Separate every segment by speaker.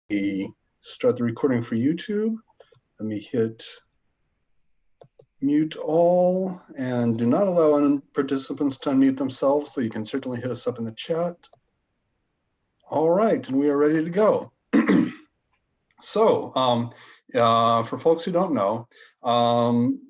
Speaker 1: Start the recording for YouTube. Let me hit mute all and do not allow participants to unmute themselves, so you can certainly hit us up in the chat. All right, and we are ready to go. So for folks who don't know,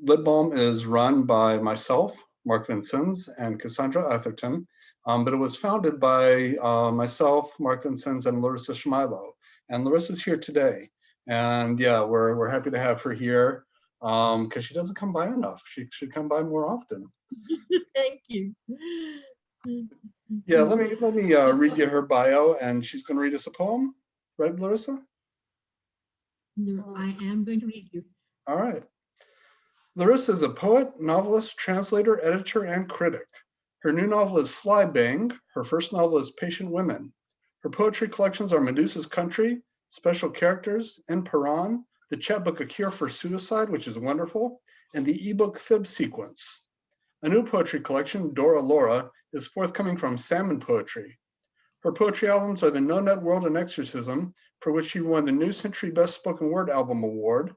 Speaker 1: Lit Balm is run by myself, Mark Vincent, and Cassandra Atherton, but it was founded by myself, Mark Vincent, and Larissa Shmailo. And Larissa's here today. And yeah, we're happy to have her here because she doesn't come by enough. She should come by more often.
Speaker 2: Thank you.
Speaker 1: Yeah, let me read you her bio, and she's going to read us a poem. Right, Larissa?
Speaker 2: No, I am going to read you.
Speaker 1: All right. Larissa is a poet, novelist, translator, editor, and critic. Her new novel is Sly Bang. Her first novel is Patient Women. Her poetry collections are Medusa's Country, Special Characters, In Paran, the chapbook A Cure for Suicide, which is wonderful, and the ebook Fib Sequence. A new poetry collection, Dora Laura, is forthcoming from Salmon Poetry. Her poetry albums are The No Net World and Exorcism, for which she won the New Century Best Spoken Word Album Award.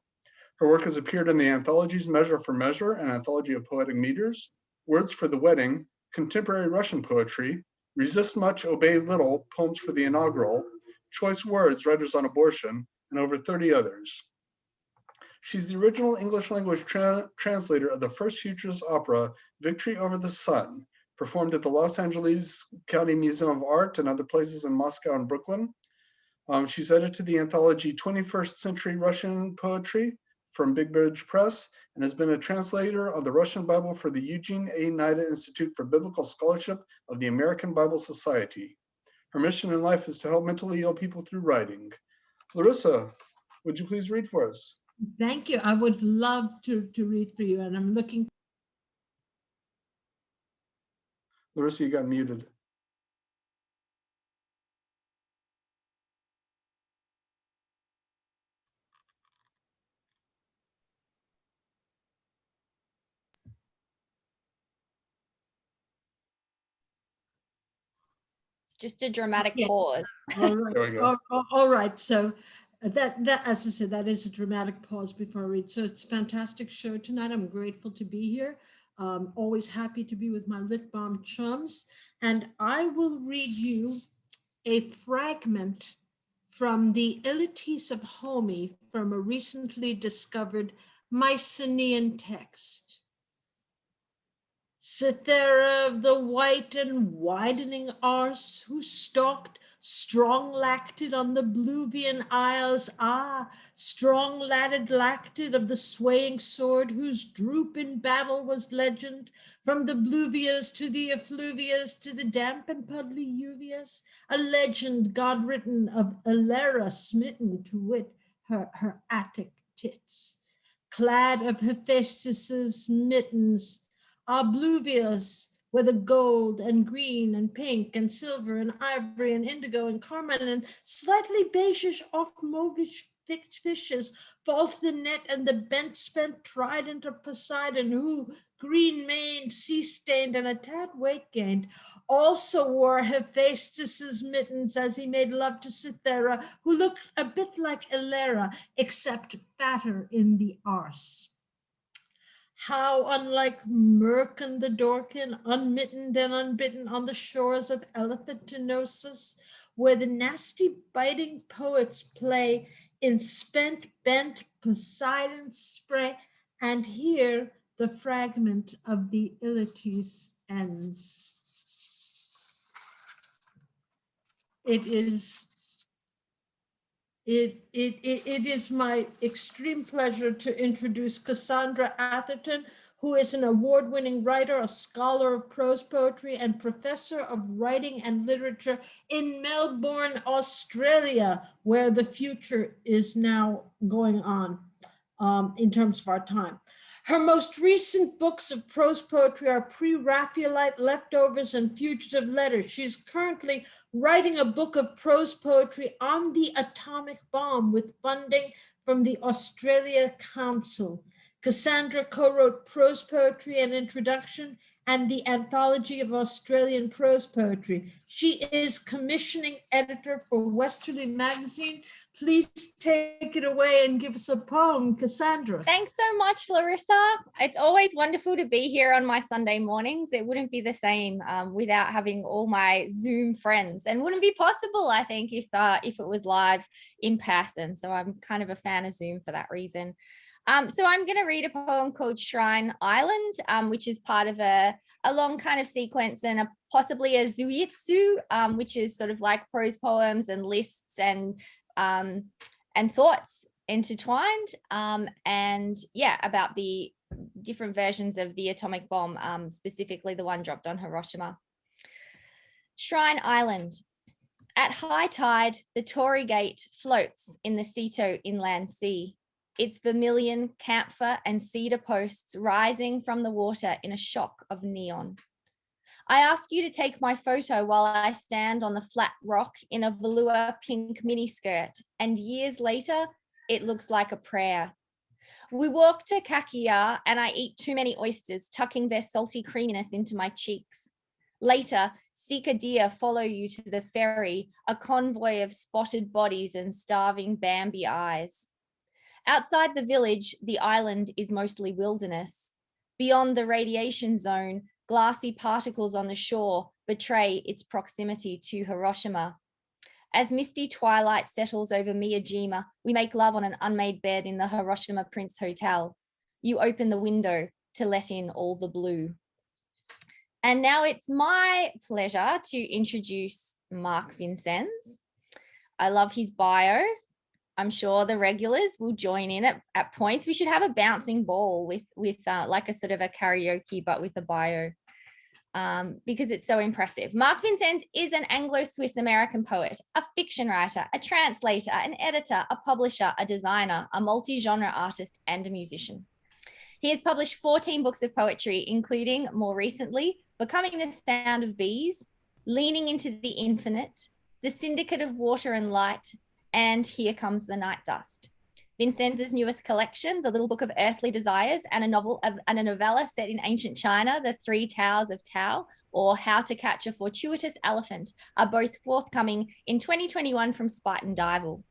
Speaker 1: Her work has appeared in the anthologies Measure for Measure, an anthology of poetic meters, Words for the Wedding, Contemporary Russian Poetry, Resist Much, Obey Little, Poems for the Inaugural, Choice Words, Writers on Abortion, and over 30 others. She's the original English language translator of the first Futures opera, Victory Over the Sun, performed at the Los Angeles County Museum of Art and other places in Moscow and Brooklyn. She's edited the anthology 21st Century Russian Poetry from Big Bridge Press and has been a translator of the Russian Bible for the Eugene A. Nida Institute for Biblical Scholarship of the American Bible Society. Her mission in life is to help mentally ill people through writing. Larissa, would you please read for us?
Speaker 2: Thank you. I would love to read for you, and I'm looking.
Speaker 1: Larissa, you got muted.
Speaker 3: It's just a dramatic pause.
Speaker 2: All right.
Speaker 1: There we go.
Speaker 2: All right. So that, as I said, that is a dramatic pause before I read. So it's a fantastic show tonight. I'm grateful to be here. Always happy to be with my Lit Balm chums. And I will read you a fragment from the Illities of Homi from a recently discovered Mycenaean text. Cythera of the white and widening arse, who stalked strong-lacted on the Bluvian isles, strong-latted lacted of the swaying sword, whose droop in battle was legend, from the Bluvias to the effluvias to the damp and puddly Uvias, a legend God-written of Elera smitten, to wit, her Attic tits, clad of Hephaestus's mittens, Bluvias, where the gold and green and pink and silver and ivory and indigo and carmine and slightly beigeish off mauvish fishes fall to the net, and the bent spent trident of Poseidon, who, green maned, sea stained, and a tad weight gained, also wore Hephaestus's mittens as he made love to Cythera, who looked a bit like Elera, except fatter in the arse. How unlike Merkin the Dorkin, unmittened and unbitten on the shores of Elephantinosus, where the nasty biting poets play in spent bent Poseidon's spray, and here the fragment of the Illities ends. It is my extreme pleasure to introduce Cassandra Atherton, who is an award-winning writer, a scholar of prose poetry, and professor of writing and literature in Melbourne, Australia, where the future is now going on in terms of our time. Her most recent books of prose poetry are Pre-Raphaelite Leftovers and Fugitive Letters. She's currently writing a book of prose poetry on the atomic bomb with funding from the Australia Council. Cassandra co-wrote Prose Poetry and Introduction and the Anthology of Australian Prose Poetry. She is commissioning editor for Westerly Magazine. Please take it away and give us a poem, Cassandra.
Speaker 3: Thanks so much, Larissa. It's always wonderful to be here on my Sunday mornings. It wouldn't be the same without having all my Zoom friends, and wouldn't be possible, I think, if it was live in person. So I'm kind of a fan of Zoom for that reason. So I'm going to read a poem called Shrine Island, which is part of a long kind of sequence and possibly a zuitsu, which is sort of like prose poems and lists and thoughts intertwined, and yeah, about the different versions of the atomic bomb, specifically the one dropped on Hiroshima. Shrine Island. At high tide, the Tory Gate floats in the Seto Inland Sea. Its vermilion, camphor, and cedar posts rising from the water in a shock of neon. I ask you to take my photo while I stand on the flat rock in a velour pink miniskirt, and years later, it looks like a prayer. We walk to Kakia and I eat too many oysters, tucking their salty creaminess into my cheeks. Later, Sika deer follow you to the ferry, a convoy of spotted bodies and starving Bambi eyes. Outside the village, the island is mostly wilderness. Beyond the radiation zone, glassy particles on the shore betray its proximity to Hiroshima. As misty twilight settles over Miyajima, we make love on an unmade bed in the Hiroshima Prince Hotel. You open the window to let in all the blue. And now it's my pleasure to introduce Mark Vincenz. I love his bio. I'm sure the regulars will join in at points. We should have a bouncing ball with like a sort of a karaoke, but with a bio, because it's so impressive. Mark Vincenz is an Anglo-Swiss American poet, a fiction writer, a translator, an editor, a publisher, a designer, a multi-genre artist, and a musician. He has published 14 books of poetry, including, more recently, Becoming the Sound of Bees, Leaning into the Infinite, The Syndicate of Water and Light, and Here Comes the Night Dust. Vincenz's newest collection, The Little Book of Earthly Desires, and a novella set in ancient China, The Three Taos of Tao, or How to Catch a Fortuitous Elephant, are both forthcoming in 2021 from Spite and Dival.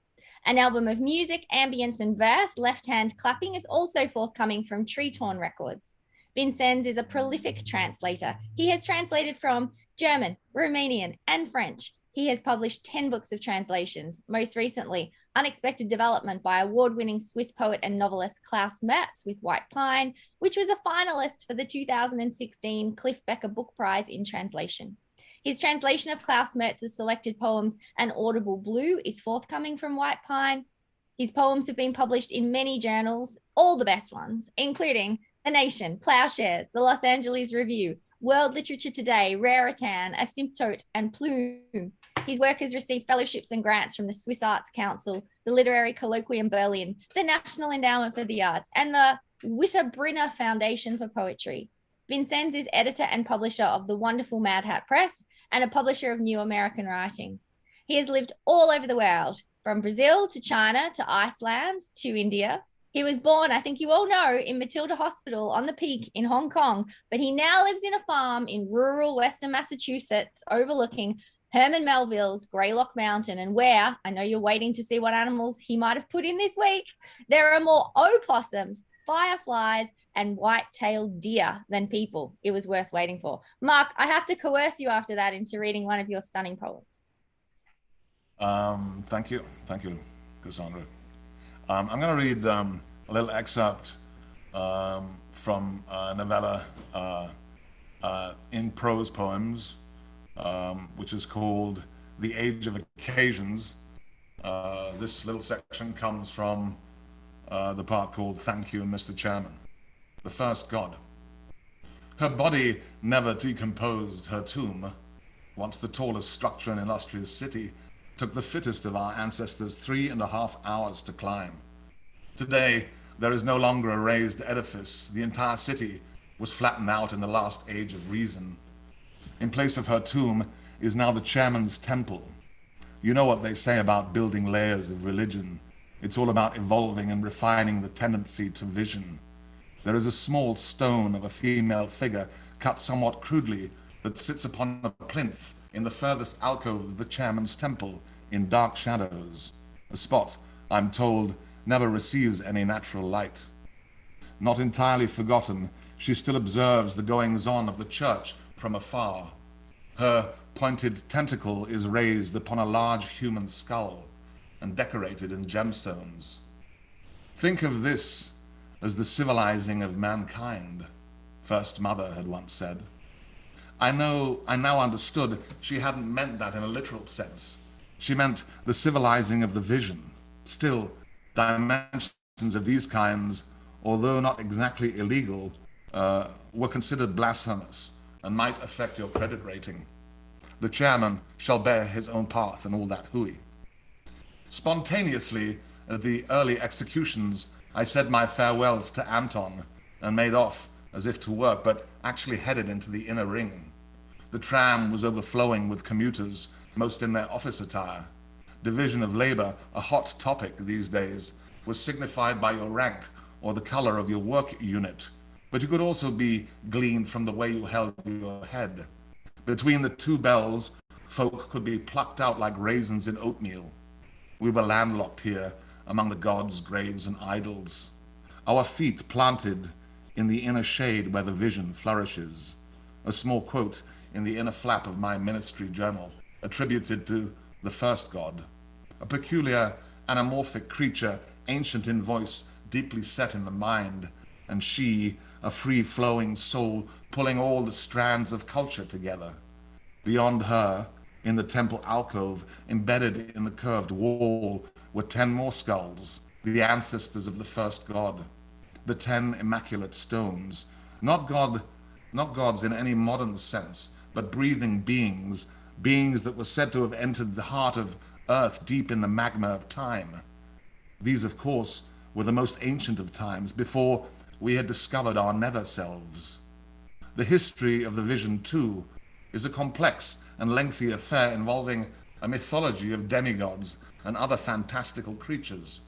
Speaker 3: An album of music, ambience, and verse, Left Hand Clapping, is also forthcoming from Tree Torn Records. Vincenz is a prolific translator. He has translated from German, Romanian, and French. He has published 10 books of translations, most recently, Unexpected Development by award-winning Swiss poet and novelist Klaus Mertz with White Pine, which was a finalist for the 2016 Cliff Becker Book Prize in Translation. His translation of Klaus Mertz's selected poems, An Audible Blue, is forthcoming from White Pine. His poems have been published in many journals, all the best ones, including The Nation, Plowshares, The Los Angeles Review, World Literature Today, Raritan, Asymptote, and Plume. His work has received fellowships and grants from the Swiss Arts Council, the Literary Colloquium Berlin, the National Endowment for the Arts, and the Witter-Brinner Foundation for Poetry. Vincenz is editor and publisher of the wonderful Mad Hat Press and a publisher of New American Writing. He has lived all over the world, from Brazil to China to Iceland to India. He was born, I think you all know, in Matilda Hospital on the Peak in Hong Kong, but he now lives in a farm in rural Western Massachusetts overlooking Herman Melville's Greylock Mountain, and where, I know you're waiting to see what animals he might have put in this week, there are more opossums, fireflies, and white-tailed deer than people. It was worth waiting for. Mark, I have to coerce you after that into reading one of your stunning poems.
Speaker 4: Thank you, Cassandra. I'm going to read a little excerpt from a novella in prose poems, which is called The Age of Occasions. This little section comes from the part called Thank You, Mr. Chairman. The First God. Her body never decomposed her tomb. Once the tallest structure in illustrious city, took the fittest of our ancestors 3.5 hours to climb. Today, there is no longer a raised edifice. The entire city was flattened out in the last age of reason. In place of her tomb is now the chairman's temple. You know what they say about building layers of religion. It's all about evolving and refining the tendency to vision. There is a small stone of a female figure cut somewhat crudely that sits upon a plinth in the furthest alcove of the chairman's temple in dark shadows, a spot, I'm told, never receives any natural light. Not entirely forgotten, she still observes the goings-on of the church from afar. Her pointed tentacle is raised upon a large human skull and decorated in gemstones. Think of this as the civilizing of mankind, First Mother had once said. I now understood she hadn't meant that in a literal sense. She meant the civilizing of the vision. Still, dimensions of these kinds, although not exactly illegal, were considered blasphemous and might affect your credit rating. The chairman shall bear his own path and all that hooey. Spontaneously, at the early executions, I said my farewells to Anton and made off as if to work, but actually headed into the inner ring. The tram was overflowing with commuters, most in their office attire. Division of labor, a hot topic these days, was signified by your rank or the color of your work unit, but you could also be gleaned from the way you held your head. Between the two bells, folk could be plucked out like raisins in oatmeal. We were landlocked here among the gods, graves, and idols, our feet planted in the inner shade where the vision flourishes. A small quote in the inner flap of my ministry journal, attributed to the first god, a peculiar anamorphic creature, ancient in voice, deeply set in the mind, and she, a free-flowing soul, pulling all the strands of culture together. Beyond her, in the temple alcove, embedded in the curved wall, were 10 more skulls, the ancestors of the first god, the 10 immaculate stones, not gods in any modern sense, but breathing beings, beings that were said to have entered the heart of earth deep in the magma of time. These, of course, were the most ancient of times, before we had discovered our nether selves. The history of the vision, too, is a complex and lengthy affair involving a mythology of demigods and other fantastical creatures.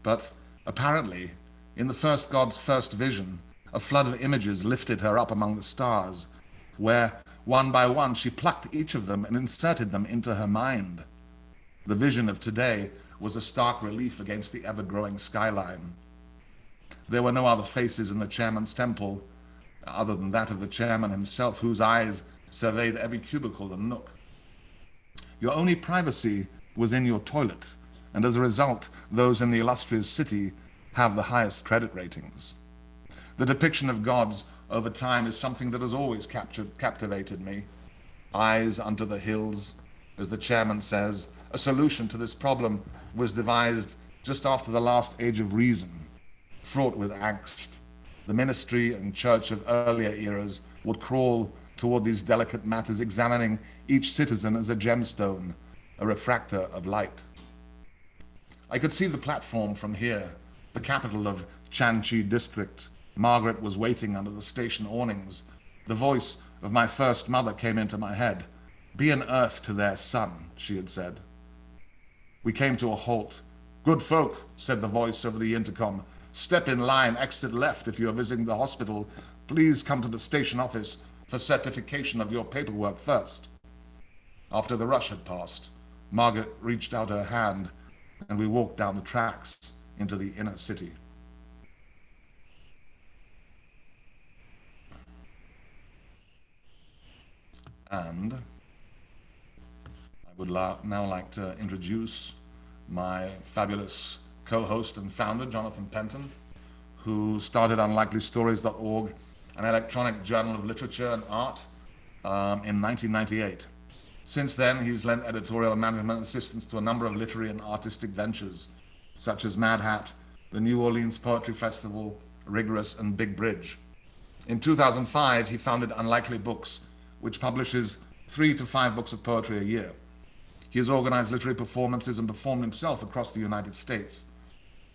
Speaker 4: But apparently, in the first god's first vision, a flood of images lifted her up among the stars, where, one by one, she plucked each of them and inserted them into her mind. The vision of today was a stark relief against the ever-growing skyline. There were no other faces in the chairman's temple, other than that of the chairman himself, whose eyes surveyed every cubicle and nook. Your only privacy was in your toilet, and as a result, those in the illustrious city have the highest credit ratings. The depiction of gods over time is something that has always captivated me. Eyes unto the hills, as the chairman says. A solution to this problem was devised just after the last age of reason, fraught with angst. The ministry and church of earlier eras would crawl toward these delicate matters, examining each citizen as a gemstone, a refractor of light. I could see the platform from here, the capital of Chanchi district. Margaret was waiting under the station awnings. The voice of my first mother came into my head. Be an earth to their son, she had said. We came to a halt. Good folk, said the voice over the intercom. Step in line, exit left if you are visiting the hospital. Please come to the station office for certification of your paperwork first. After the rush had passed, Margaret reached out her hand and we walked down the tracks into the inner city. And I would now like to introduce my fabulous co-host and founder, Jonathan Penton, who started unlikelystories.org, an electronic journal of literature and art, in 1998. Since then, he's lent editorial and management assistance to a number of literary and artistic ventures, such as Mad Hat, the New Orleans Poetry Festival, Rigorous, and Big Bridge. In 2005, he founded Unlikely Books, which publishes 3 to 5 books of poetry a year. He has organized literary performances and performed himself across the United States.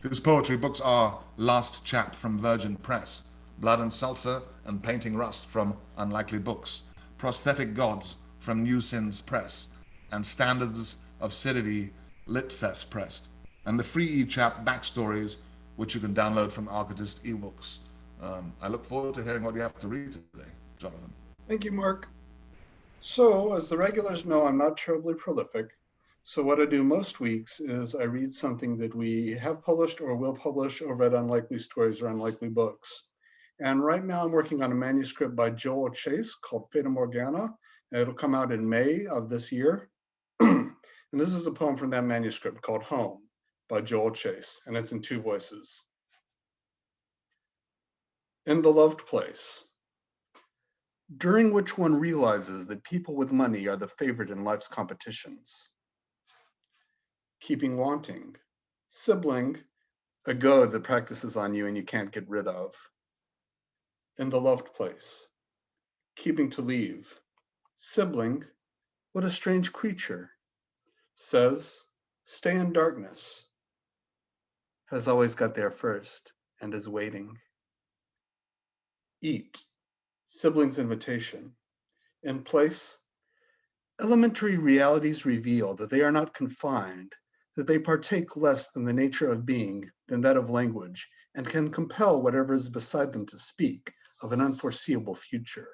Speaker 4: His poetry books are Last Chap from Virgin Press, Blood and Seltzer and Painting Rust from Unlikely Books, Prosthetic Gods from New Sins Press, and Standards of Sidity Litfest Press, and the free e-chap Backstories, which you can download from Architect eBooks. I look forward to hearing what you have to read today, Jonathan.
Speaker 1: Thank you, Mark. So, as the regulars know, I'm not terribly prolific. So what I do most weeks is I read something that we have published or will publish over at Unlikely Stories or Unlikely Books. And right now I'm working on a manuscript by Joel Chase called Fata Morgana. And it'll come out in May of this year. And this is a poem from that manuscript called Home by Joel Chase, and it's in 2 voices. In the loved place, during which one realizes that people with money are the favorite in life's competitions. Keeping wanting, sibling, a goad that practices on you and you can't get rid of. In the loved place, keeping to leave, sibling, what a strange creature, says, stay in darkness, has always got there first and is waiting. Eat, sibling's invitation. In place, elementary realities reveal that they are not confined, that they partake less than the nature of being than that of language, and can compel whatever is beside them to speak of an unforeseeable future.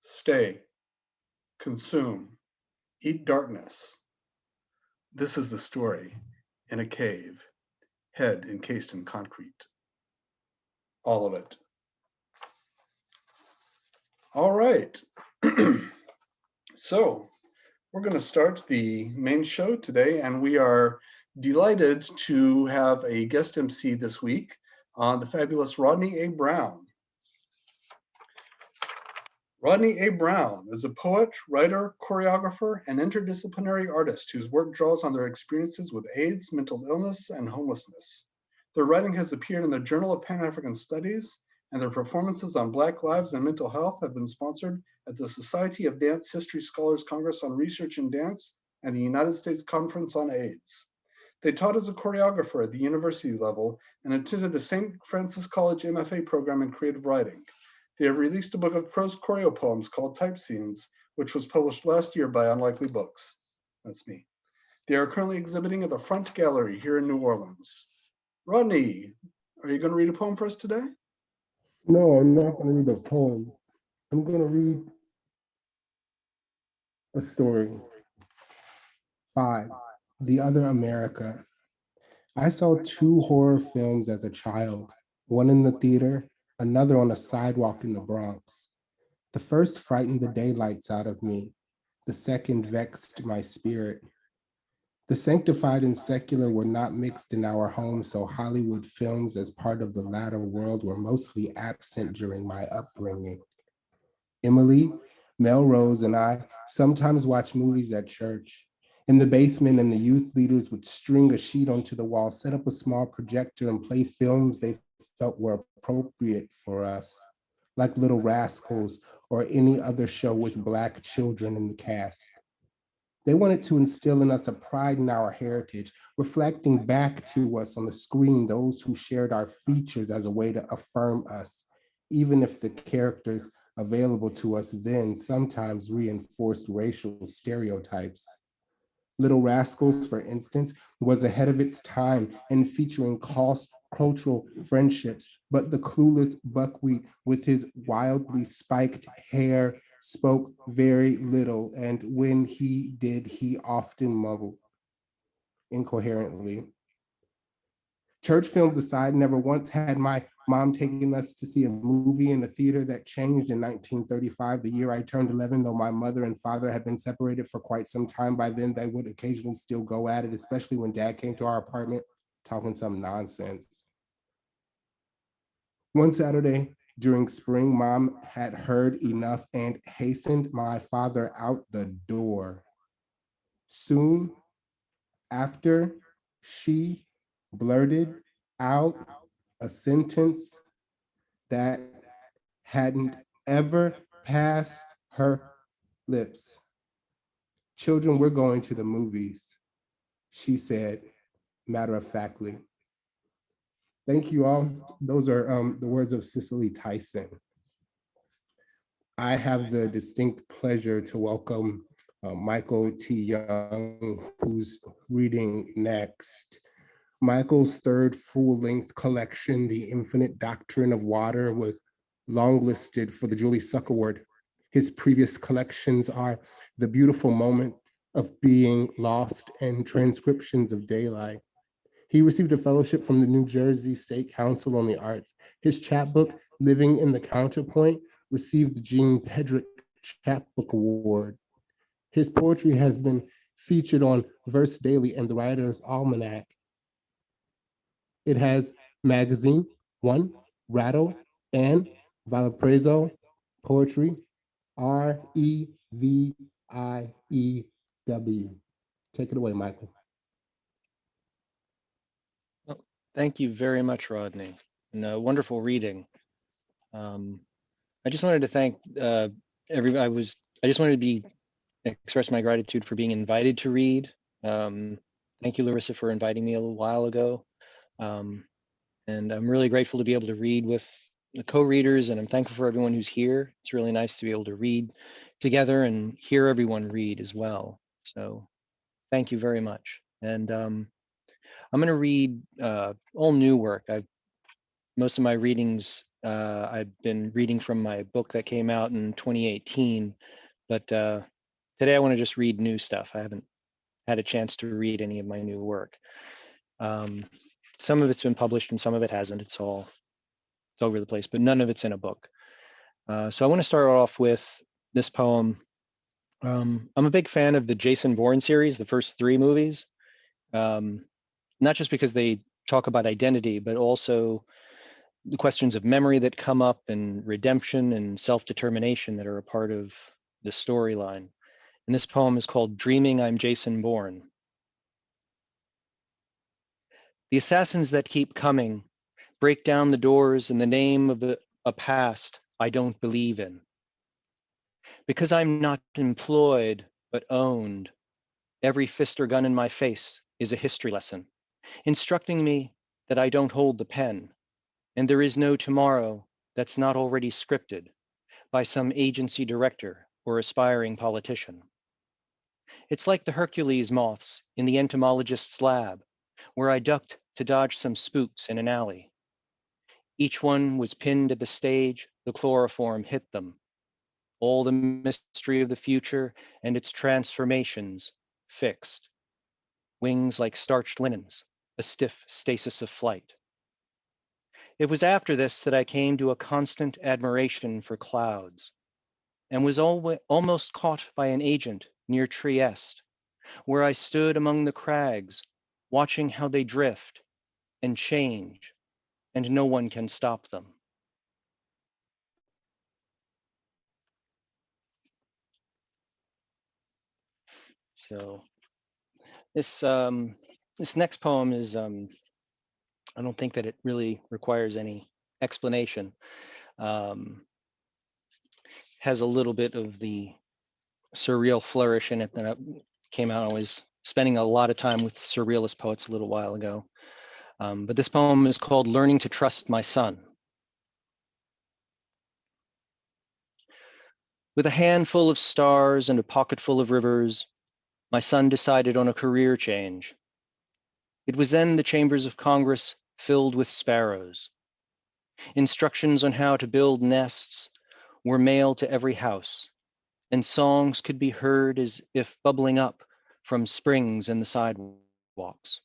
Speaker 1: Stay, consume, eat darkness. This is the story in a cave, head encased in concrete. All of it. All right. So we're going to start the main show today, and we are delighted to have a guest MC this week, the fabulous Rodney A. Brown. Rodney A. Brown is a poet, writer, choreographer, and interdisciplinary artist whose work draws on their experiences with AIDS, mental illness, and homelessness. Their writing has appeared in the Journal of Pan-African Studies, and their performances on Black lives and mental health have been sponsored at the Society of Dance History Scholars Congress on Research in Dance and the United States Conference on AIDS. They taught as a choreographer at the university level and attended the St. Francis College MFA program in creative writing. They have released a book of prose choreo poems called Type Scenes, which was published last year by Unlikely Books. That's me. They are currently exhibiting at the Front Gallery here in New Orleans. Rodney, are you going to read a poem for us today?
Speaker 5: No, I'm not going to read a poem. I'm going to read a story. 5. The Other America. I saw 2 horror films as a child, one in the theater, another on a sidewalk in the Bronx. The first frightened the daylights out of me. The second vexed my spirit. The sanctified and secular were not mixed in our home, so Hollywood films as part of the latter world were mostly absent during my upbringing. Emily, Melrose, and I sometimes watched movies at church. In the basement, and the youth leaders would string a sheet onto the wall, set up a small projector, and play films they felt were appropriate for us, like Little Rascals or any other show with Black children in the cast. They wanted to instill in us a pride in our heritage, reflecting back to us on the screen those who shared our features as a way to affirm us, even if the characters available to us then sometimes reinforced racial stereotypes. Little Rascals, for instance, was ahead of its time in featuring cultural friendships, but the clueless buckwheat with his wildly spiked hair spoke very little, and when he did, he often mumbled incoherently. Church films aside, never once had my mom taken us to see a movie in a theater that changed in 1935, the year I turned 11, though my mother and father had been separated for quite some time by then. They would occasionally still go at it, especially when Dad came to our apartment talking some nonsense. One Saturday during spring, Mom had heard enough and hastened my father out the door. Soon after, she blurted out a sentence that hadn't ever passed her lips. Children, we're going to the movies, she said matter-of-factly. Thank you all. Those are the words of Cicely Tyson. I have the distinct pleasure to welcome Michael T. Young, who's reading next. Michael's third full-length collection, The Infinite Doctrine of Water, was longlisted for the Julie Suck Award. His previous collections are The Beautiful Moment of Being Lost and Transcriptions of Daylight. He received a fellowship from the New Jersey State Council on the Arts. His chapbook, Living in the Counterpoint, received the Jean Pedrick Chapbook Award. His poetry has been featured on Verse Daily and the Writer's Almanac. It has magazine, One, Rattle, and Valparaiso Poetry, REVIEW. Take it away, Michael.
Speaker 6: Well, thank you very much, Rodney, and a wonderful reading. I just wanted to thank everybody. I just wanted to express my gratitude for being invited to read. Thank you, Larissa, for inviting me a little while ago. And I'm really grateful to be able to read with the co-readers, and I'm thankful for everyone who's here. It's really nice to be able to read together and hear everyone read as well. So thank you very much. And I'm going to read all new work. Most of my readings, I've been reading from my book that came out in 2018, but today I want to just read new stuff. I haven't had a chance to read any of my new work. Some of it's been published and some of it hasn't. It's all over the place, but none of it's in a book. So I want to start off with this poem. I'm a big fan of the Jason Bourne series, the first 3 movies, not just because they talk about identity, but also the questions of memory that come up and redemption and self-determination that are a part of the storyline. And this poem is called Dreaming I'm Jason Bourne. The assassins that keep coming break down the doors in the name of a past I don't believe in. Because I'm not employed, but owned, every fist or gun in my face is a history lesson, instructing me that I don't hold the pen, and there is no tomorrow that's not already scripted by some agency director or aspiring politician. It's like the Hercules moths in the entomologist's lab, where I ducked to dodge some spooks in an alley. Each one was pinned at the stage the chloroform hit them. All the mystery of the future and its transformations fixed. Wings like starched linens, a stiff stasis of flight. It was after this that I came to a constant admiration for clouds, and was almost caught by an agent near Trieste, where I stood among the crags, watching how they drift and change, and no one can stop them. So this next poem is, I don't think that it really requires any explanation. Has a little bit of the surreal flourish in it that came out. I was spending a lot of time with surrealist poets a little while ago. But this poem is called Learning to Trust My Son. With a handful of stars and a pocketful of rivers, my son decided on a career change. It was then the chambers of Congress filled with sparrows. Instructions on how to build nests were mailed to every house, and songs could be heard as if bubbling up from springs in the sidewalks.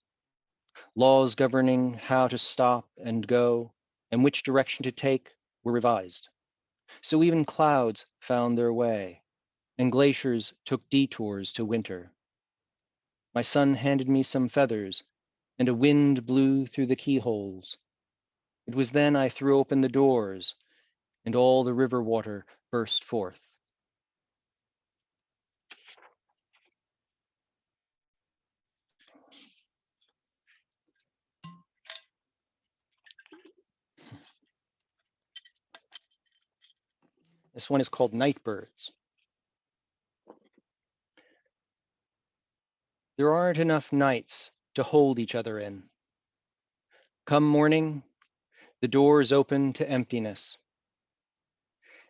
Speaker 6: Laws governing how to stop and go and which direction to take were revised. So even clouds found their way, and glaciers took detours to winter. My son handed me some feathers, and a wind blew through the keyholes. It was then I threw open the doors, and all the river water burst forth. This one is called Nightbirds. There aren't enough nights to hold each other in. Come morning, the doors open to emptiness,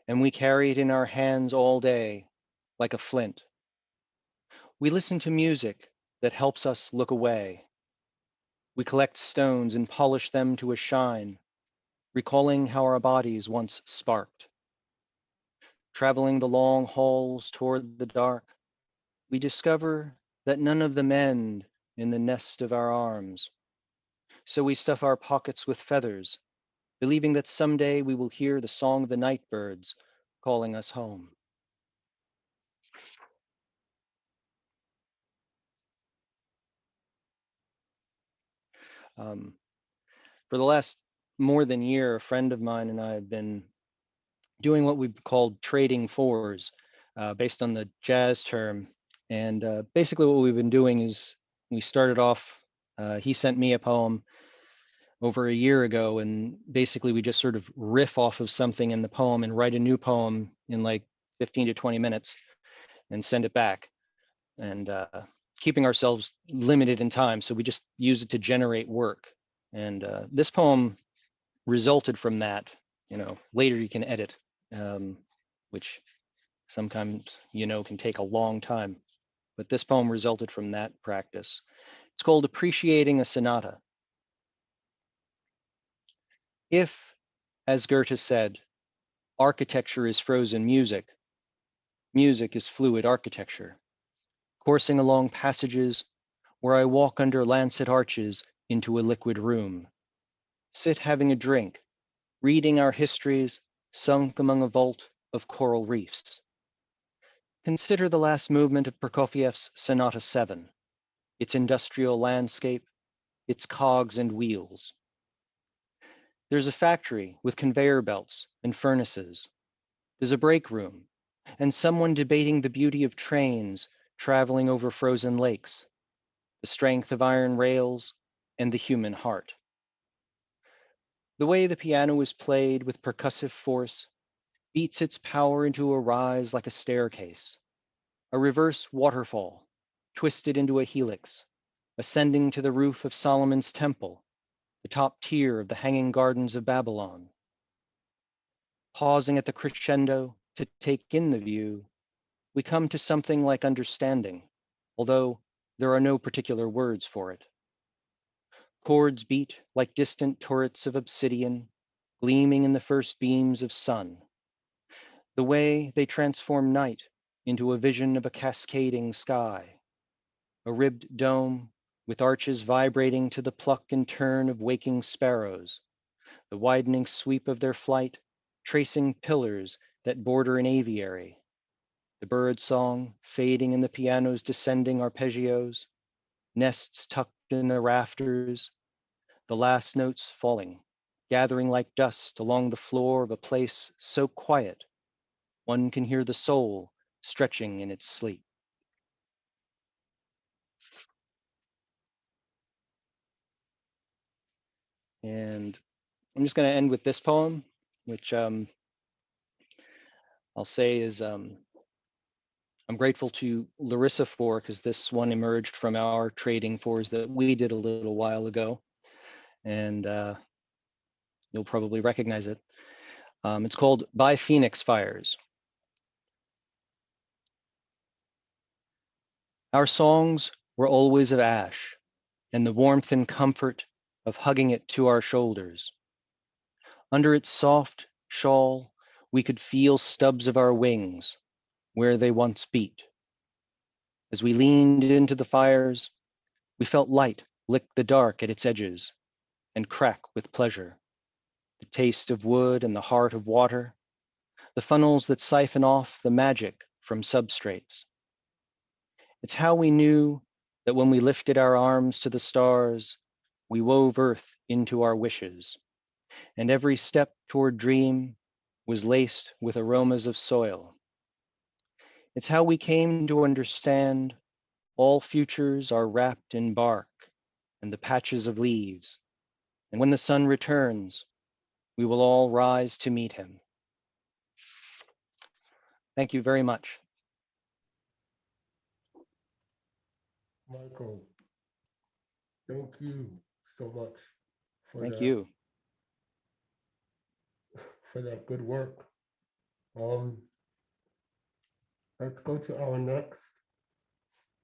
Speaker 6: and we carry it in our hands all day like a flint. We listen to music that helps us look away. We collect stones and polish them to a shine, recalling how our bodies once sparked. Traveling the long halls toward the dark, we discover that none of them end in the nest of our arms. So we stuff our pockets with feathers, believing that someday we will hear the song of the night birds calling us home. For the last more than a year, a friend of mine and I have been doing what we've called trading fours, based on the jazz term. And basically what we've been doing is we started off, he sent me a poem over a year ago, and basically we just sort of riff off of something in the poem and write a new poem in like 15 to 20 minutes and send it back. And keeping ourselves limited in time. So we just use it to generate work. And this poem resulted from that. You know, later you can edit, which sometimes, you know, can take a long time. But this poem resulted from that practice. It's called Appreciating a Sonata. If, as Goethe said, architecture is frozen music, music is fluid architecture, coursing along passages where I walk under lancet arches into a liquid room, sit having a drink, reading our histories sunk among a vault of coral reefs. Consider the last movement of Prokofiev's Sonata 7, its industrial landscape, its cogs and wheels. There's a factory with conveyor belts and furnaces. There's a break room and someone debating the beauty of trains traveling over frozen lakes, the strength of iron rails, and the human heart. The way the piano is played with percussive force beats its power into a rise like a staircase, a reverse waterfall, twisted into a helix, ascending to the roof of Solomon's temple, the top tier of the Hanging Gardens of Babylon. Pausing at the crescendo to take in the view, we come to something like understanding, although there are no particular words for it. Chords beat like distant turrets of obsidian, gleaming in the first beams of sun. The way they transform night into a vision of a cascading sky, a ribbed dome with arches vibrating to the pluck and turn of waking sparrows, the widening sweep of their flight, tracing pillars that border an aviary, the bird song fading in the piano's descending arpeggios, nests tucked in the rafters, the last notes falling, gathering like dust along the floor of a place so quiet, one can hear the soul stretching in its sleep. And I'm just going to end with this poem, which I'll say is I'm grateful to Larissa for, because this one emerged from our trading fours that we did a little while ago, and you'll probably recognize it. It's called By Phoenix Fires. Our songs were always of ash, and the warmth and comfort of hugging it to our shoulders. Under its soft shawl, we could feel stubs of our wings where they once beat. As we leaned into the fires, we felt light lick the dark at its edges and crack with pleasure. The taste of wood and the heart of water, the funnels that siphon off the magic from substrates. It's how we knew that when we lifted our arms to the stars, we wove earth into our wishes, and every step toward dream was laced with aromas of soil. It's how we came to understand all futures are wrapped in bark and the patches of leaves, and when the sun returns, we will all rise to meet him. Thank you very much.
Speaker 5: Michael, thank you so much for
Speaker 6: Thank
Speaker 5: that,
Speaker 6: you.
Speaker 5: for that good work. Let's go to our next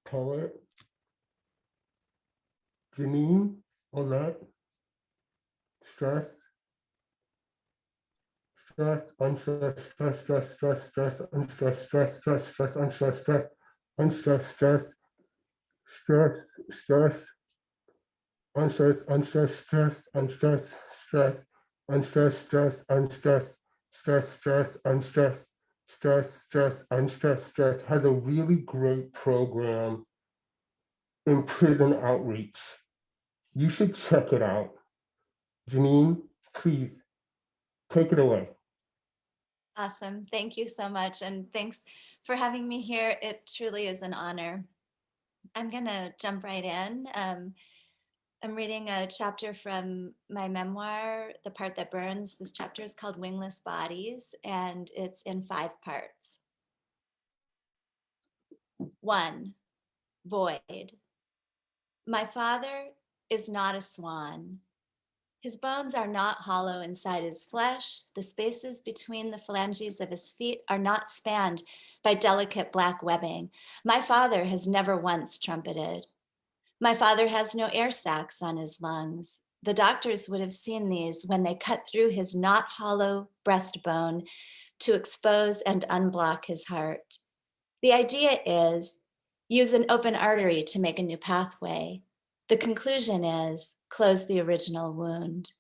Speaker 5: poet, Jeannine Ouellette, stress, stress, unstressed, stress, stress, stress, stress, unstressed, stress, stress, stress, unstressed, stress, unstressed, stress, stress, stress, unstressed, unstressed, stress, unstressed, stress, unstressed, stress, unstressed, stress, stress, unstressed, stress, stress, unstressed, stress has a really great program in prison outreach. You should check it out. Jeannine, please take it away.
Speaker 7: Awesome. Thank you so much. And thanks for having me here. It truly is an honor. I'm going to jump right in. I'm reading a chapter from my memoir, The Part That Burns. This chapter is called Wingless Bodies, and it's in 5 parts. 1, void. My father is not a swan. His bones are not hollow inside his flesh. The spaces between the phalanges of his feet are not spanned by delicate black webbing. My father has never once trumpeted. My father has no air sacs on his lungs. The doctors would have seen these when they cut through his not hollow breastbone to expose and unblock his heart. The idea is use an open artery to make a new pathway. The conclusion is close the original wound.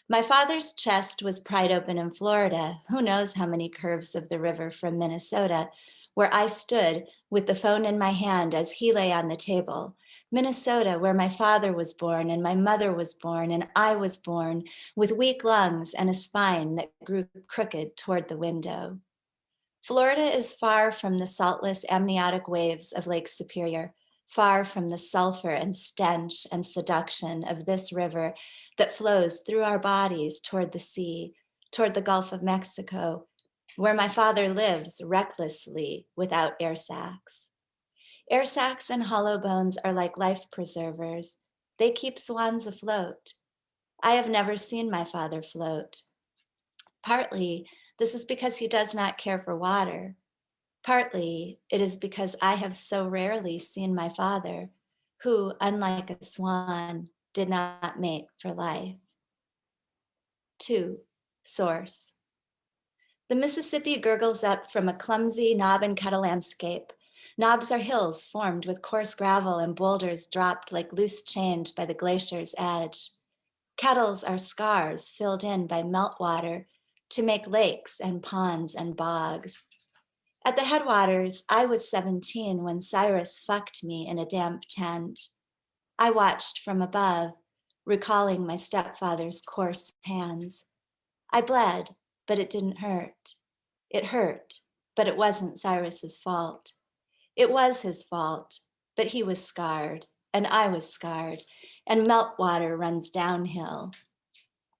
Speaker 7: My father's chest was pried open in Florida. Who knows how many curves of the river from Minnesota, where I stood with the phone in my hand as he lay on the table. Minnesota, where my father was born and my mother was born and I was born, with weak lungs and a spine that grew crooked toward the window. Florida is far from the saltless amniotic waves of Lake Superior, far from the sulfur and stench and seduction of this river that flows through our bodies toward the sea, toward the Gulf of Mexico, where my father lives recklessly without air sacs. Air sacs and hollow bones are like life preservers. They keep swans afloat. I have never seen my father float. Partly, this is because he does not care for water. Partly, it is because I have so rarely seen my father, who, unlike a swan, did not mate for life. 2, source. The Mississippi gurgles up from a clumsy knob and kettle landscape. Knobs are hills formed with coarse gravel and boulders dropped like loose change by the glacier's edge. Kettles are scars filled in by meltwater to make lakes and ponds and bogs. At the headwaters, I was 17 when Cyrus fucked me in a damp tent. I watched from above, recalling my stepfather's coarse hands. I bled, but it didn't hurt. It hurt, but it wasn't Cyrus's fault. It was his fault, but he was scarred, and I was scarred, and meltwater runs downhill.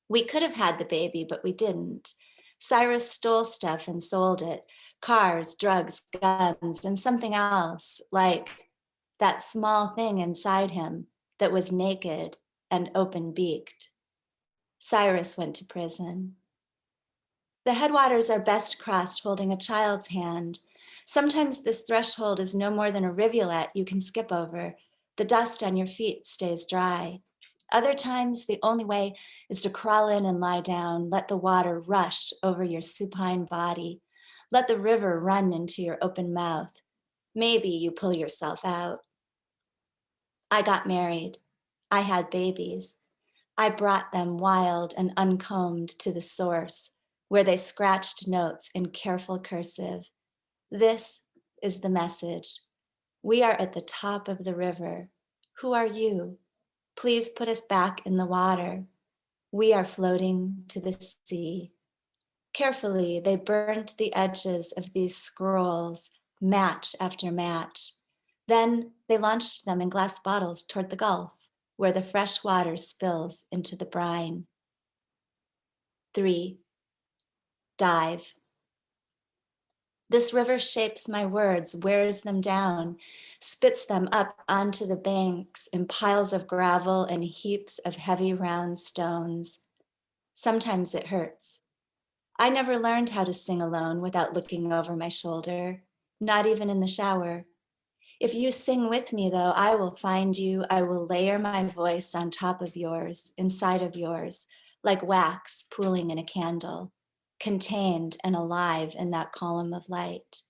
Speaker 7: We could have had the baby, but we didn't. Cyrus stole stuff and sold it, cars, drugs, guns, and something else, like that small thing inside him that was naked and open-beaked. Cyrus went to prison. The headwaters are best crossed holding a child's hand. Sometimes this threshold is no more than a rivulet you can skip over. The dust on your feet stays dry. Other times, the only way is to crawl in and lie down, let the water rush over your supine body. Let the river run into your open mouth. Maybe you pull yourself out. I got married. I had babies. I brought them wild and uncombed to the source, where they scratched notes in careful cursive. This is the message. We are at the top of the river. Who are you? Please put us back in the water. We are floating to the sea. Carefully, they burnt the edges of these scrolls, match after match. Then they launched them in glass bottles toward the Gulf, where the fresh water spills into the brine. 3, dive. This river shapes my words, wears them down, spits them up onto the banks in piles of gravel and heaps of heavy round stones. Sometimes it hurts. I never learned how to sing alone without looking over my shoulder, not even in the shower. If you sing with me, though, I will find you. I will layer my voice on top of yours, inside of yours, like wax pooling in a candle, contained and alive in that column of light.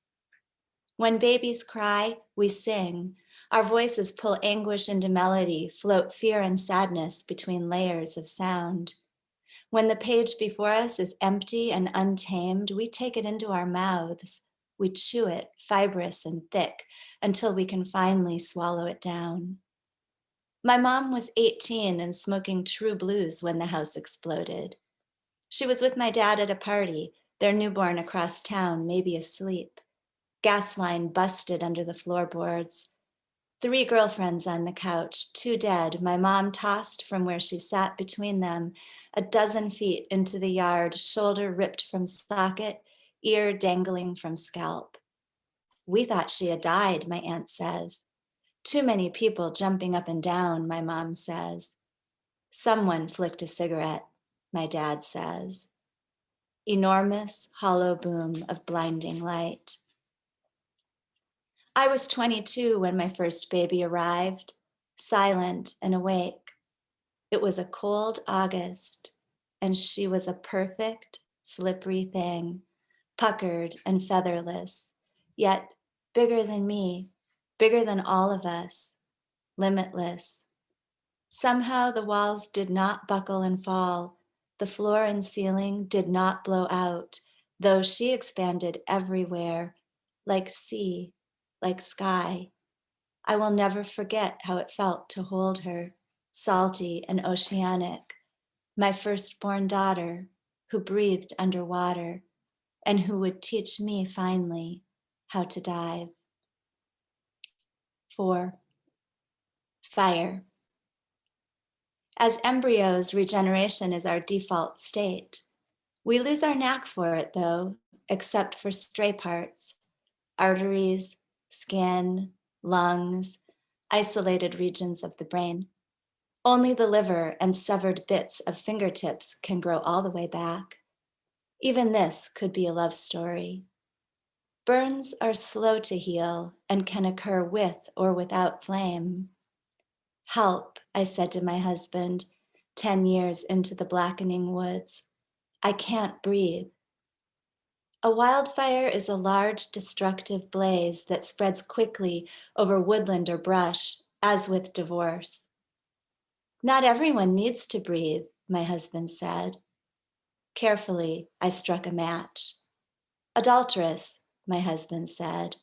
Speaker 7: When babies cry, we sing. Our voices pull anguish into melody, float fear and sadness between layers of sound. When the page before us is empty and untamed, we take it into our mouths. We chew it, fibrous and thick, until we can finally swallow it down. My mom was 18 and smoking true blues when the house exploded. She was with my dad at a party, their newborn across town, maybe asleep. Gas line busted under the floorboards. 3 girlfriends on the couch, 2 dead. My mom tossed from where she sat between them, a dozen feet into the yard, shoulder ripped from socket, ear dangling from scalp. We thought she had died, my aunt says. Too many people jumping up and down, my mom says. Someone flicked a cigarette, my dad says. Enormous, hollow boom of blinding light. I was 22 when my first baby arrived, silent and awake. It was a cold August, and she was a perfect, slippery thing, puckered and featherless, yet bigger than me, bigger than all of us, limitless. Somehow the walls did not buckle and fall. The floor and ceiling did not blow out, though she expanded everywhere, like sea, like sky. I will never forget how it felt to hold her, salty and oceanic, my firstborn daughter who breathed underwater and who would teach me finally how to dive. 4. Fire. As embryos, regeneration is our default state. We lose our knack for it, though, except for stray parts, arteries, skin, lungs, isolated regions of the brain. Only the liver and severed bits of fingertips can grow all the way back. Even this could be a love story. Burns are slow to heal and can occur with or without flame. Help, I said to my husband, 10 years into the blackening woods. I can't breathe. A wildfire is a large destructive blaze that spreads quickly over woodland or brush, as with divorce. Not everyone needs to breathe, my husband said. Carefully, I struck a match. Adulteress, my husband said.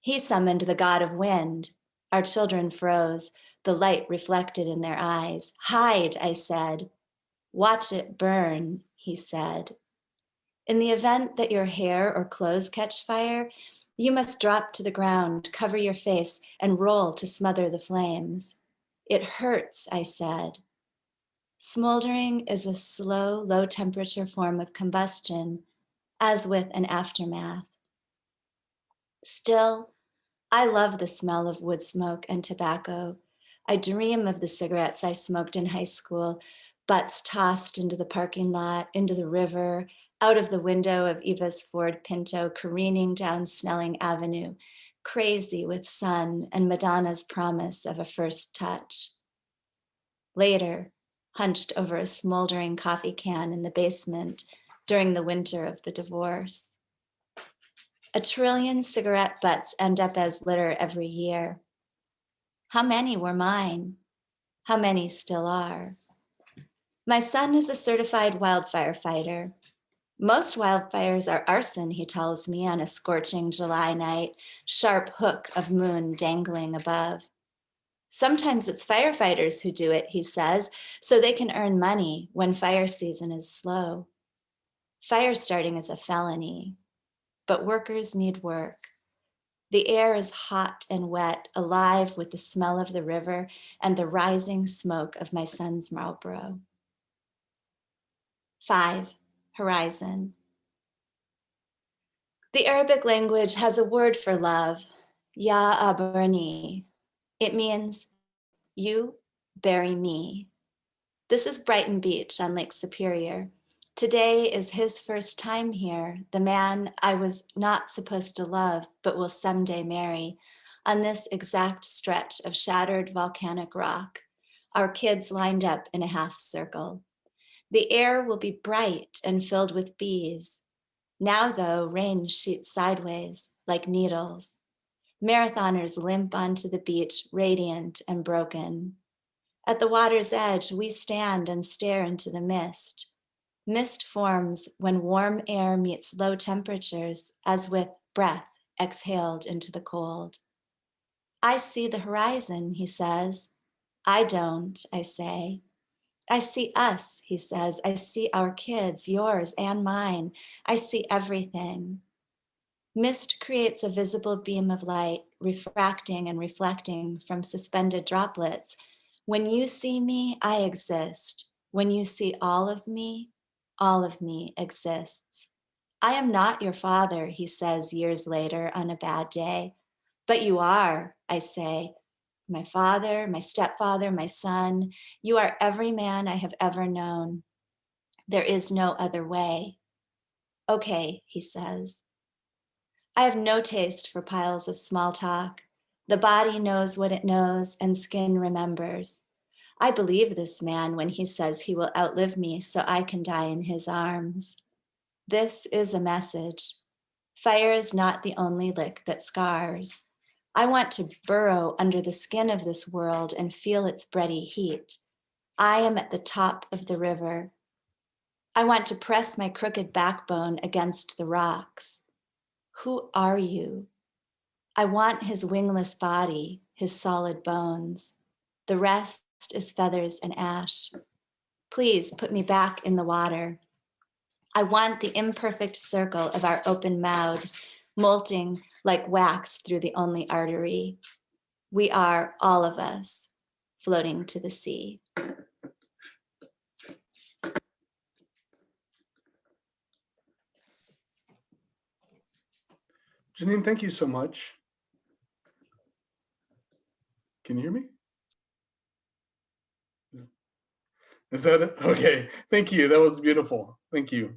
Speaker 7: He summoned the god of wind. Our children froze, the light reflected in their eyes. Hide, I said. Watch it burn, he said. In the event that your hair or clothes catch fire, you must drop to the ground, cover your face, and roll to smother the flames. It hurts, I said. Smoldering is a slow, low-temperature form of combustion, as with an aftermath. Still, I love the smell of wood smoke and tobacco. I dream of the cigarettes I smoked in high school, butts tossed into the parking lot, into the river, out of the window of Eva's Ford Pinto, careening down Snelling Avenue, crazy with sun and Madonna's promise of a first touch. Later, hunched over a smoldering coffee can in the basement during the winter of the divorce. 1 trillion cigarette butts end up as litter every year. How many were mine? How many still are? My son is a certified wildfire fighter. Most wildfires are arson, he tells me, on a scorching July night, sharp hook of moon dangling above. Sometimes it's firefighters who do it, he says, so they can earn money when fire season is slow. Fire starting is a felony, but workers need work. The air is hot and wet, alive with the smell of the river and the rising smoke of my son's Marlboro. 5. Horizon. The Arabic language has a word for love, ya abarni. It means, you bury me. This is Brighton Beach on Lake Superior. Today is his first time here, the man I was not supposed to love, but will someday marry, on this exact stretch of shattered volcanic rock, our kids lined up in a half circle. The air will be bright and filled with bees. Now, though, rain sheets sideways like needles. Marathoners limp onto the beach, radiant and broken. At the water's edge, we stand and stare into the mist. Mist forms when warm air meets low temperatures, as with breath exhaled into the cold. I see the horizon, he says. I don't, I say. I see us, he says. I see our kids, yours and mine. I see everything. Mist creates a visible beam of light, refracting and reflecting from suspended droplets. When you see me, I exist. When you see all of me exists. I am not your father, he says years later on a bad day. But you are, I say. My father, my stepfather, my son. You are every man I have ever known. There is no other way. Okay, he says. I have no taste for piles of small talk. The body knows what it knows and skin remembers. I believe this man when he says he will outlive me so I can die in his arms. This is a message. Fire is not the only lick that scars. I want to burrow under the skin of this world and feel its bready heat. I am at the top of the river. I want to press my crooked backbone against the rocks. Who are you? I want his wingless body, his solid bones. The rest is feathers and ash. Please put me back in the water. I want the imperfect circle of our open mouths, molting like wax through the only artery. We are, all of us, floating to the sea.
Speaker 1: Jeannine, thank you so much. Can you hear me? Is that it? Okay, thank you. That was beautiful. Thank you.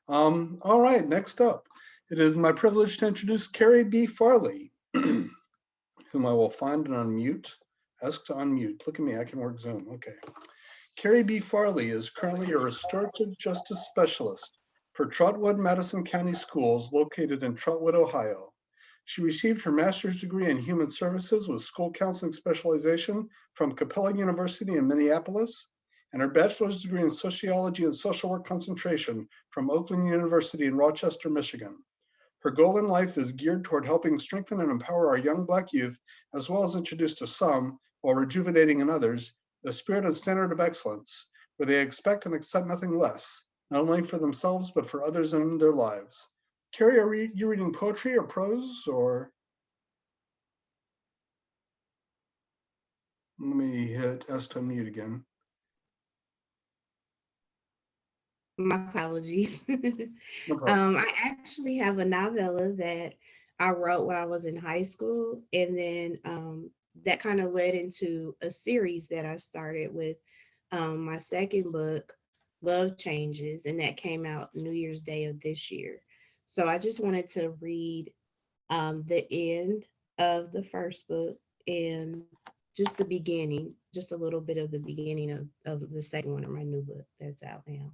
Speaker 1: All right, next up, it is my privilege to introduce Carrie B Farley, whom I will find and unmute. Ask to unmute. Look at me, I can work Zoom. Okay. Carrie B Farley is currently a restorative justice specialist for Trotwood Madison County Schools located in Trotwood, Ohio. She received her master's degree in human services with school counseling specialization from Capella University in Minneapolis, and her bachelor's degree in sociology and social work concentration from Oakland University in Rochester, Michigan. Her goal in life is geared toward helping strengthen and empower our young Black youth, as well as introduce to some, while rejuvenating in others, the spirit and standard of excellence, where they expect and accept nothing less, not only for themselves, but for others in their lives. Carrie, are you reading poetry or prose, or? Let me hit S to mute again.
Speaker 8: My apologies.
Speaker 1: No problem.
Speaker 8: I actually have a novella that I wrote while I was in high school, and then that kind of led into a series that I started with my second book, Love Changes, and that came out New Year's Day of this year. So I just wanted to read the end of the first book and just the beginning, just a little bit of the beginning of the second one of my new book that's out now.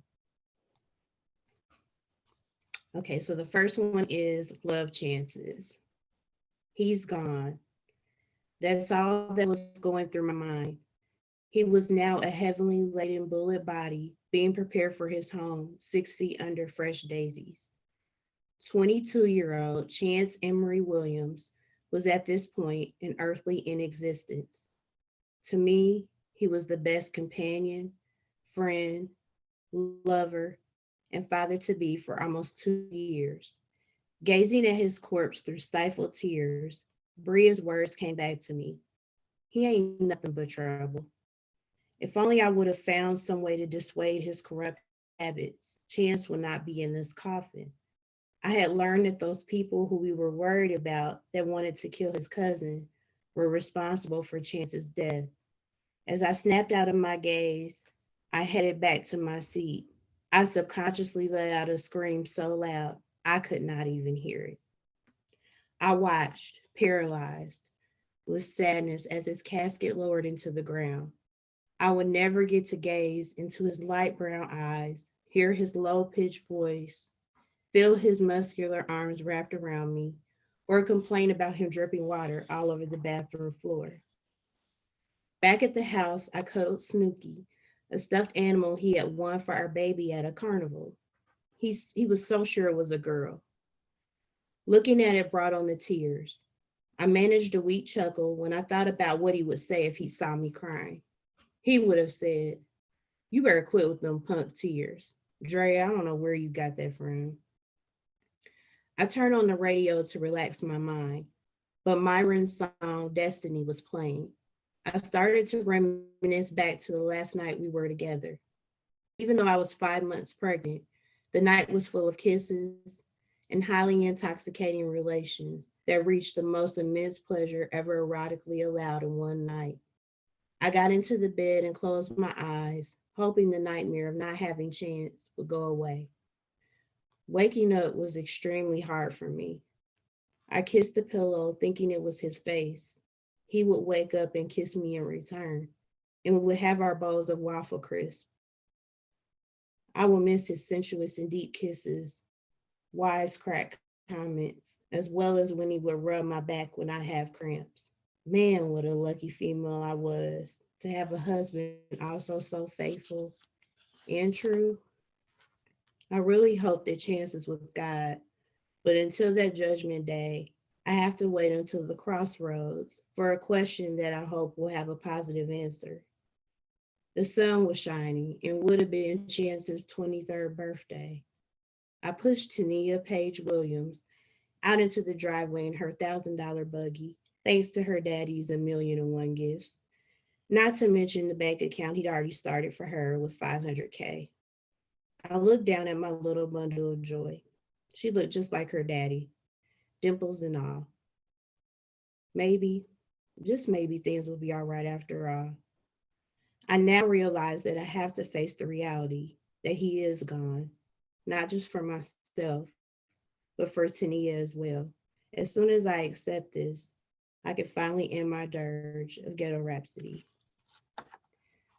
Speaker 8: Okay, so the first one is Love Chances. He's gone. That's all that was going through my mind. He was now a heavily laden bullet body being prepared for his home, 6 feet under fresh daisies. 22-year-old Chance Emery Williams was at this point an earthly in existence. To me, he was the best companion, friend, lover, and father-to-be for almost 2 years. Gazing at his corpse through stifled tears, Bria's words came back to me. He ain't nothing but trouble. If only I would have found some way to dissuade his corrupt habits, Chance would not be in this coffin. I had learned that those people who we were worried about that wanted to kill his cousin were responsible for Chance's death. As I snapped out of my gaze, I headed back to my seat. I subconsciously let out a scream so loud, I could not even hear it. I watched, paralyzed, with sadness as his casket lowered into the ground. I would never get to gaze into his light brown eyes, hear his low-pitched voice, feel his muscular arms wrapped around me, or complain about him dripping water all over the bathroom floor. Back at the house, I cuddled Snooky, a stuffed animal he had won for our baby at a carnival. He was so sure it was a girl. Looking at it brought on the tears. I managed a weak chuckle when I thought about what he would say if he saw me crying. He would have said, "You better quit with them punk tears. Dre, I don't know where you got that from." I turned on the radio to relax my mind, but Myron's song Destiny was playing. I started to reminisce back to the last night we were together. Even though I was 5 months pregnant, the night was full of kisses and highly intoxicating relations that reached the most immense pleasure ever erotically allowed in one night. I got into the bed and closed my eyes, hoping the nightmare of not having Chance would go away. Waking up was extremely hard for me. I kissed the pillow, thinking it was his face. He would wake up and kiss me in return, and we would have our bowls of waffle crisp. I will miss his sensuous and deep kisses, wisecrack comments, as well as when he would rub my back when I have cramps. Man, what a lucky female I was to have a husband also so faithful and true. I really hope that Chance is with God, but until that judgment day, I have to wait until the crossroads for a question that I hope will have a positive answer. The sun was shining and would have been Chance's 23rd birthday. I pushed Tania Page Williams out into the driveway in her $1,000 buggy, thanks to her daddy's $1,000,001 gifts, not to mention the bank account he'd already started for her with $500K. I looked down at my little bundle of joy. She looked just like her daddy, dimples and all. Maybe, just maybe, things will be all right after all. I now realize that I have to face the reality that he is gone, not just for myself, but for Tania as well. As soon as I accept this, I can finally end my dirge of ghetto rhapsody.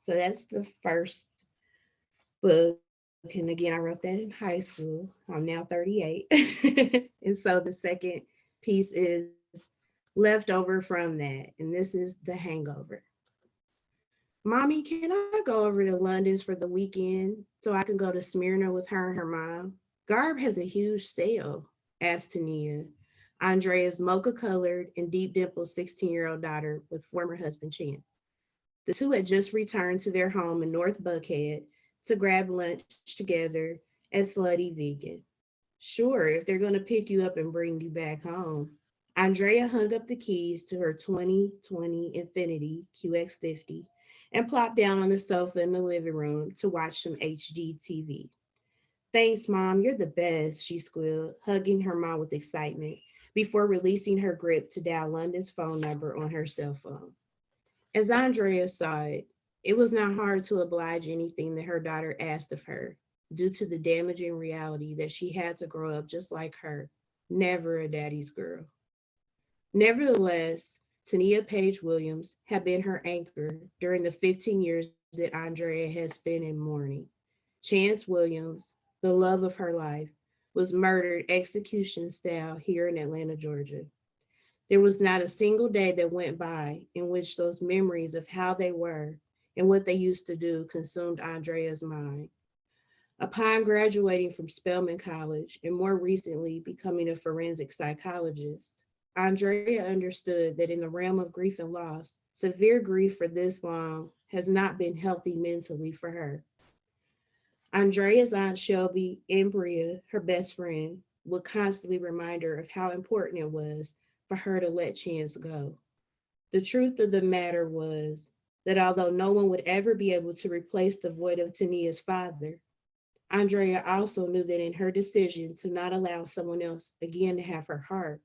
Speaker 8: So that's the first book. And again, I wrote that in high school. I'm now 38. And so the second piece is left over from that. And this is The Hangover. "Mommy, can I go over to London's for the weekend so I can go to Smyrna with her and her mom? Garb has a huge sale," asked Tania, Andrea's mocha-colored and deep-dimpled 16-year-old daughter with former husband Chan. The two had just returned to their home in North Buckhead to grab lunch together at Slutty Vegan. "Sure, if they're going to pick you up and bring you back home." Andrea hung up the keys to her 2020 Infiniti QX50 and plopped down on the sofa in the living room to watch some HD TV. "Thanks, Mom, you're the best," she squealed, hugging her mom with excitement before releasing her grip to dial London's phone number on her cell phone. As Andrea saw it, it was not hard to oblige anything that her daughter asked of her, due to the damaging reality that she had to grow up just like her, never a daddy's girl. Nevertheless, Tania Page Williams had been her anchor during the 15 years that Andrea had spent in mourning. Chance Williams, the love of her life, was murdered execution style here in Atlanta, Georgia. There was not a single day that went by in which those memories of how they were and what they used to do consumed Andrea's mind. Upon graduating from Spelman College and more recently becoming a forensic psychologist, Andrea understood that in the realm of grief and loss, severe grief for this long has not been healthy mentally for her. Andrea's Aunt Shelby and Bria, her best friend, would constantly remind her of how important it was for her to let Chance go. The truth of the matter was that although no one would ever be able to replace the void of Tania's father, Andrea also knew that in her decision to not allow someone else again to have her heart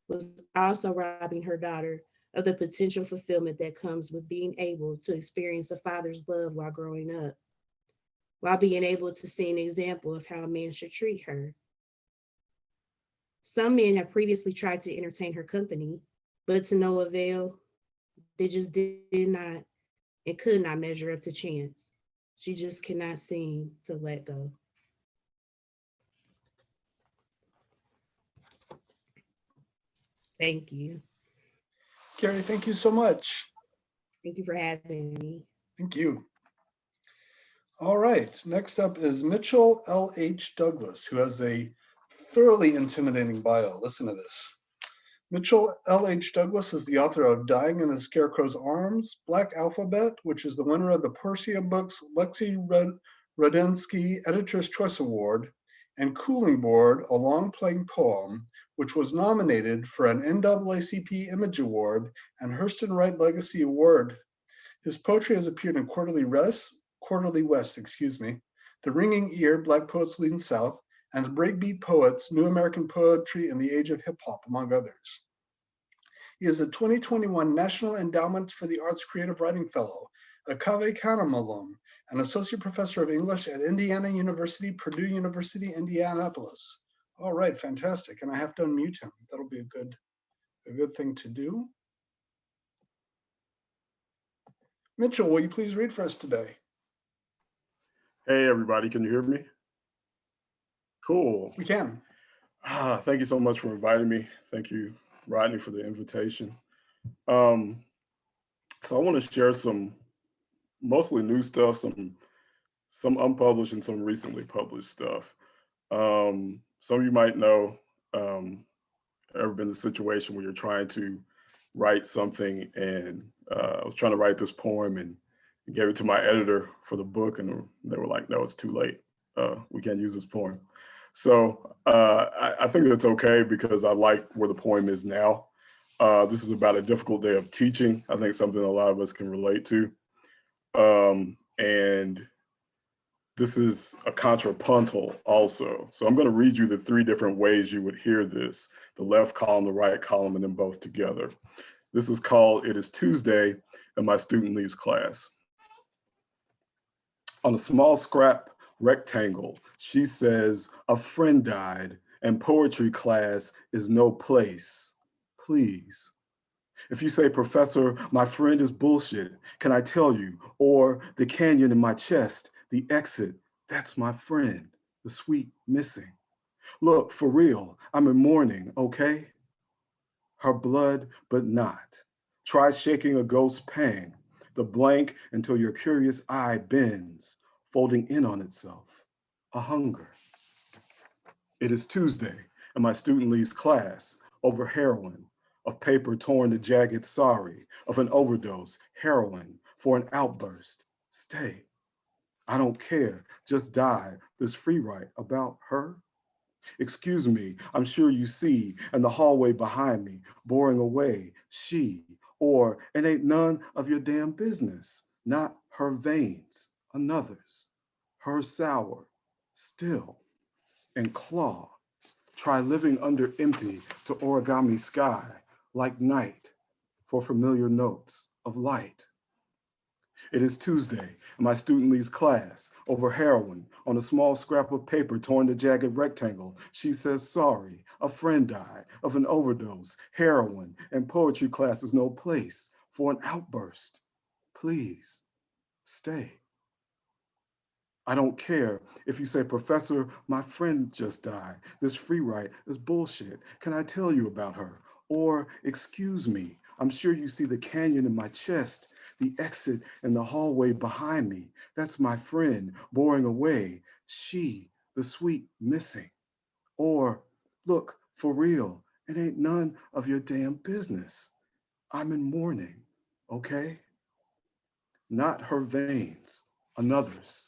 Speaker 8: was also robbing her daughter of the potential fulfillment that comes with being able to experience a father's love while growing up, while being able to see an example of how a man should treat her. Some men have previously tried to entertain her company, but to no avail, They just did not and could not measure up to chance. She just cannot seem to let go. Thank you.
Speaker 1: Carrie, thank you so much.
Speaker 8: Thank you for having me.
Speaker 1: Thank you. All right, next up is Mitchell L.H. Douglas, who has a thoroughly intimidating bio. Listen to this. Mitchell L.H. Douglas is the author of Dying in the Scarecrow's Arms, Black Alphabet, which is the winner of the Persia Books Lexi Rudensky Editor's Choice Award, and Cooling Board, a long-playing poem, which was nominated for an NAACP Image Award and Hurston Wright Legacy Award. His poetry has appeared in Quarterly West, The Ringing Ear, Black Poets Leading South, and Breakbeat Poets, New American Poetry in the Age of Hip Hop, among others. He is a 2021 National Endowments for the Arts Creative Writing Fellow, a Cave Canem alum, an Associate Professor of English at Indiana University, Purdue University, Indianapolis. All right, fantastic. And I have to unmute him. That'll be a good thing to do. Mitchell, will you please read for us today?
Speaker 9: Hey, everybody, can you hear me? Cool.
Speaker 1: We can.
Speaker 9: Thank you so much for inviting me. Thank you, Rodney, for the invitation. So I want to share some mostly new stuff, some unpublished and some recently published stuff. Some of you might know, ever been in a situation where you're trying to write something, and I was trying to write this poem and gave it to my editor for the book, and they were like, no, it's too late. We can't use this poem. So I think that's okay because I like where the poem is now. This is about a difficult day of teaching. I think something a lot of us can relate to. And this is a contrapuntal also. So I'm going to read you the 3 different ways you would hear this, the left column, the right column, and then both together. This is called It Is Tuesday and My Student Leaves Class. On a small scrap rectangle, she says, a friend died and poetry class is no place. Please. If you say, Professor, my friend is bullshit, can I tell you? Or the canyon in my chest, the exit, that's my friend, the sweet missing. Look, for real, I'm in mourning, okay? Her blood, but not. Try shaking a ghost pang, the blank until your curious eye bends, folding in on itself, a hunger. It is Tuesday, and my student leaves class over heroin, of paper torn to jagged sorry, of an overdose, heroin, for an outburst. Stay. I don't care, just die, this free write about her. Excuse me, I'm sure you see, and the hallway behind me, boring away, she, or it ain't none of your damn business, not her veins, another's, her sour, still, and claw. Try living under empty to origami sky, like night, for familiar notes of light. It is Tuesday, and my student leaves class over heroin on a small scrap of paper torn to jagged rectangle. She says, sorry, a friend died of an overdose, heroin, and poetry class is no place for an outburst. Please, stay. I don't care if you say, Professor, my friend just died. This free write is bullshit. Can I tell you about her? Or, excuse me, I'm sure you see the canyon in my chest, the exit in the hallway behind me. That's my friend boring away. She, the sweet missing. Or, look, for real, it ain't none of your damn business. I'm in mourning, okay? Not her veins, another's.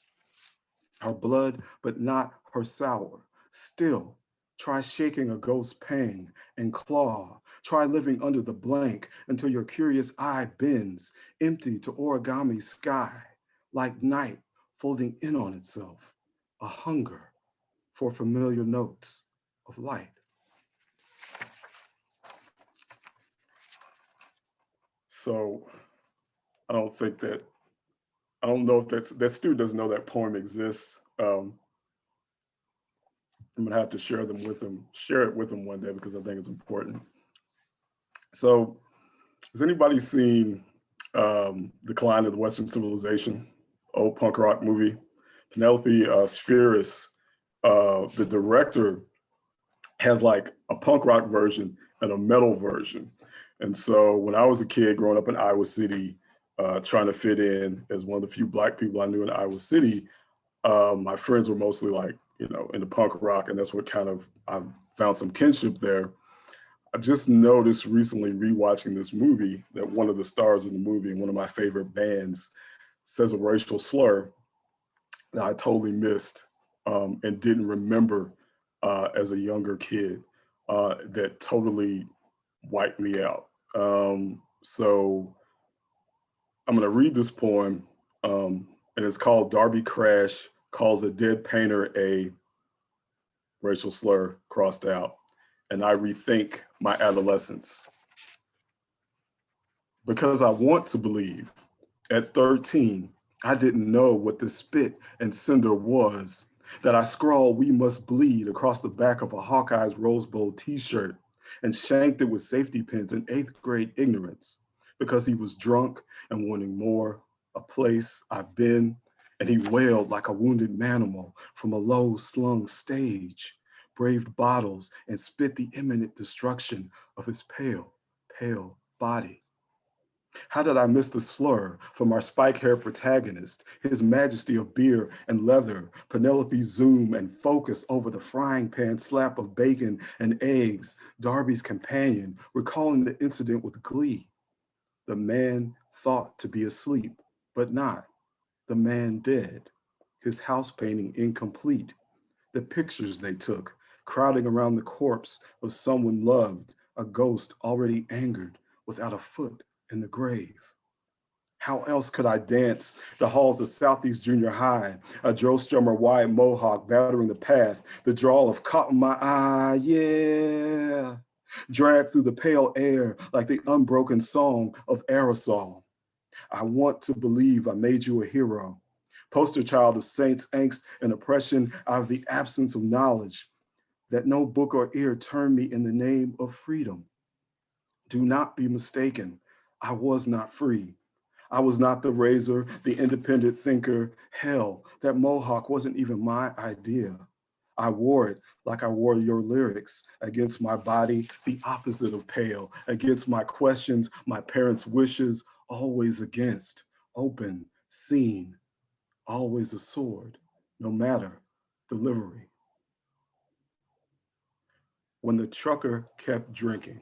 Speaker 9: Her blood, but not her sour. Still, try shaking a ghost pang and claw. Try living under the blank until your curious eye bends, empty to origami sky, like night folding in on itself, a hunger for familiar notes of light. So I don't know if that student doesn't know that poem exists. I'm gonna have to share it with him one day because I think it's important. So has anybody seen Decline of the Western Civilization, old punk rock movie. Penelope Spheris, the director, has like a punk rock version and a metal version. And so when I was a kid growing up in Iowa City, trying to fit in as one of the few Black people I knew in Iowa City, my friends were mostly like, you know, into punk rock, and that's what kind of, I found some kinship there. I just noticed recently rewatching this movie that one of the stars in the movie, one of my favorite bands, says a racial slur that I totally missed and didn't remember as a younger kid, that totally wiped me out. So I'm gonna read this poem, and it's called Darby Crash Calls a Dead Painter a racial slur crossed out, and I rethink my adolescence. Because I want to believe, at 13, I didn't know what the spit and cinder was, that I scrawled "We must bleed" across the back of a Hawkeyes Rose Bowl t-shirt and shanked it with safety pins in 8th grade ignorance, because he was drunk and wanting more, a place I've been, and he wailed like a wounded manimal from a low slung stage, braved bottles and spit the imminent destruction of his pale, pale body. How did I miss the slur from our spike-haired protagonist, his majesty of beer and leather, Penelope's zoom and focus over the frying pan slap of bacon and eggs, Darby's companion, recalling the incident with glee. The man thought to be asleep, but not. The man dead, his house painting incomplete. The pictures they took, crowding around the corpse of someone loved, a ghost already angered, without a foot in the grave. How else could I dance the halls of Southeast Junior High, a Joe Strummer wide mohawk battering the path, the drawl of caught in my eye, yeah, dragged through the pale air like the unbroken song of aerosol. I want to believe I made you a hero, poster child of saints, angst, and oppression out of the absence of knowledge, that no book or ear turned me in the name of freedom. Do not be mistaken, I was not free. I was not the razor, the independent thinker. Hell, that mohawk wasn't even my idea. I wore it like I wore your lyrics, against my body, the opposite of pale, against my questions, my parents' wishes, always against, open, seen, always a sword, no matter delivery. When the trucker kept drinking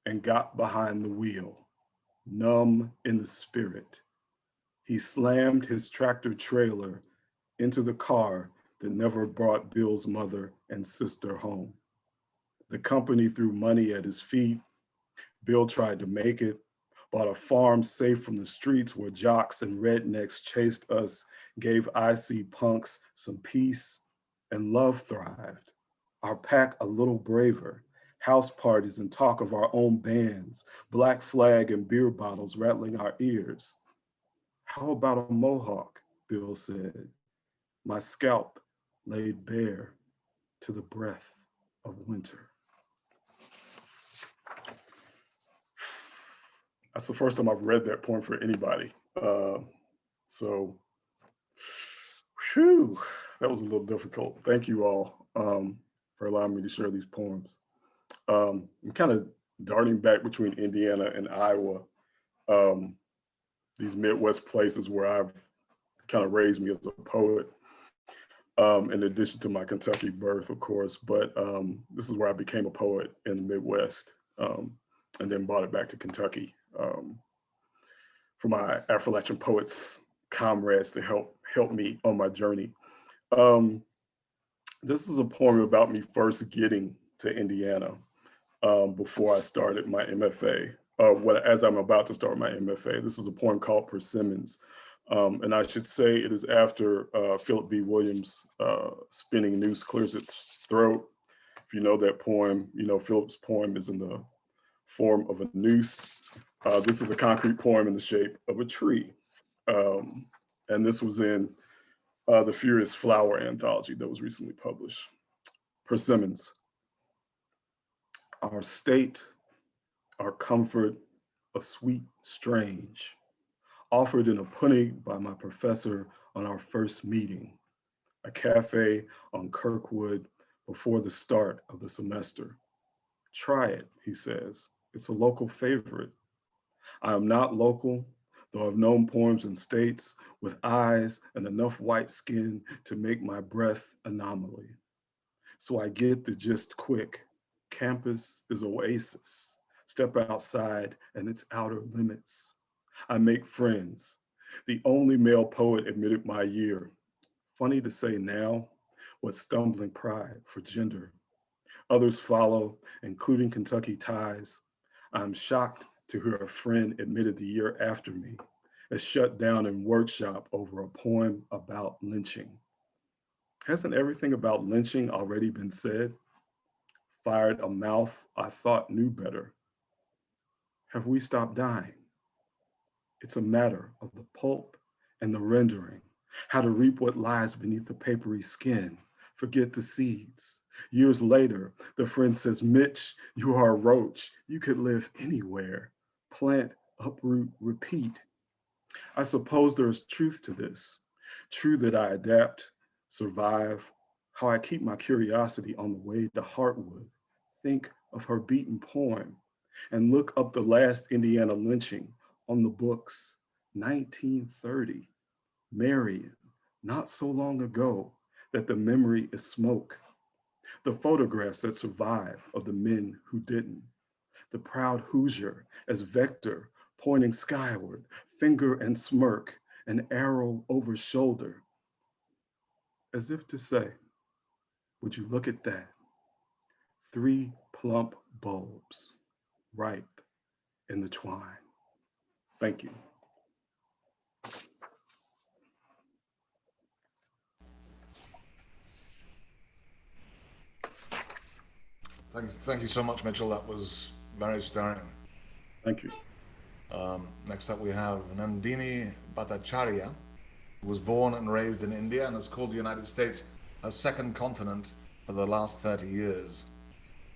Speaker 9: and got behind the wheel, numb in the spirit, he slammed his tractor trailer into the car that never brought Bill's mother and sister home. The company threw money at his feet. Bill tried to make it, bought a farm safe from the streets where jocks and rednecks chased us, gave IC punks some peace, and love thrived. Our pack a little braver, house parties and talk of our own bands, black flag and beer bottles rattling our ears. How about a mohawk, Bill said, my scalp laid bare to the breath of winter. That's the first time I've read that poem for anybody. So, whew, that was a little difficult. Thank you all for allowing me to share these poems. I'm kind of darting back between Indiana and Iowa, these Midwest places where I've kind of raised me as a poet, in addition to my Kentucky birth, of course, but this is where I became a poet in the Midwest, and then brought it back to Kentucky for my Appalachian poets comrades to help me on my journey. This is a poem about me first getting to Indiana before I started my MFA. As I'm about to start my MFA, this is a poem called Persimmons. And I should say it is after Philip B. Williams' Spinning Noose Clears Its Throat. If you know that poem, you know Philip's poem is in the form of a noose. This is a concrete poem in the shape of a tree. And this was in the Furious Flower anthology that was recently published. Persimmons. Our state, our comfort, a sweet strange, offered in a pudding by my professor on our first meeting, a cafe on Kirkwood before the start of the semester. Try it, he says. It's a local favorite. I am not local, though I've known poems in states with eyes and enough white skin to make my breath anomaly. So I get the gist quick. Campus is oasis. Step outside and its outer limits. I make friends. The only male poet admitted my year. Funny to say now, what stumbling pride for gender. Others follow, including Kentucky Ties. I'm shocked to hear a friend admitted the year after me, as shut down in workshop over a poem about lynching. Hasn't everything about lynching already been said? Fired a mouth I thought knew better. Have we stopped dying? It's a matter of the pulp and the rendering, how to reap what lies beneath the papery skin, forget the seeds. Years later, the friend says, Mitch, you are a roach. You could live anywhere. Plant, uproot, repeat. I suppose there is truth to this. True that I adapt, survive, how I keep my curiosity on the way to Heartwood, think of her beaten poem, and look up the last Indiana lynching on the books, 1930. Marion, not so long ago that the memory is smoke. The photographs that survive of the men who didn't. The proud Hoosier as vector pointing skyward, finger and smirk, an arrow over shoulder. As if to say, would you look at that? 3 plump bulbs, ripe in the twine. Thank you.
Speaker 4: Thank you so much, Mitchell. That was very stirring.
Speaker 9: Thank you.
Speaker 4: Next up, we have Nandini Bhattacharya, who was born and raised in India and has called the United States a second continent for the last 30 years.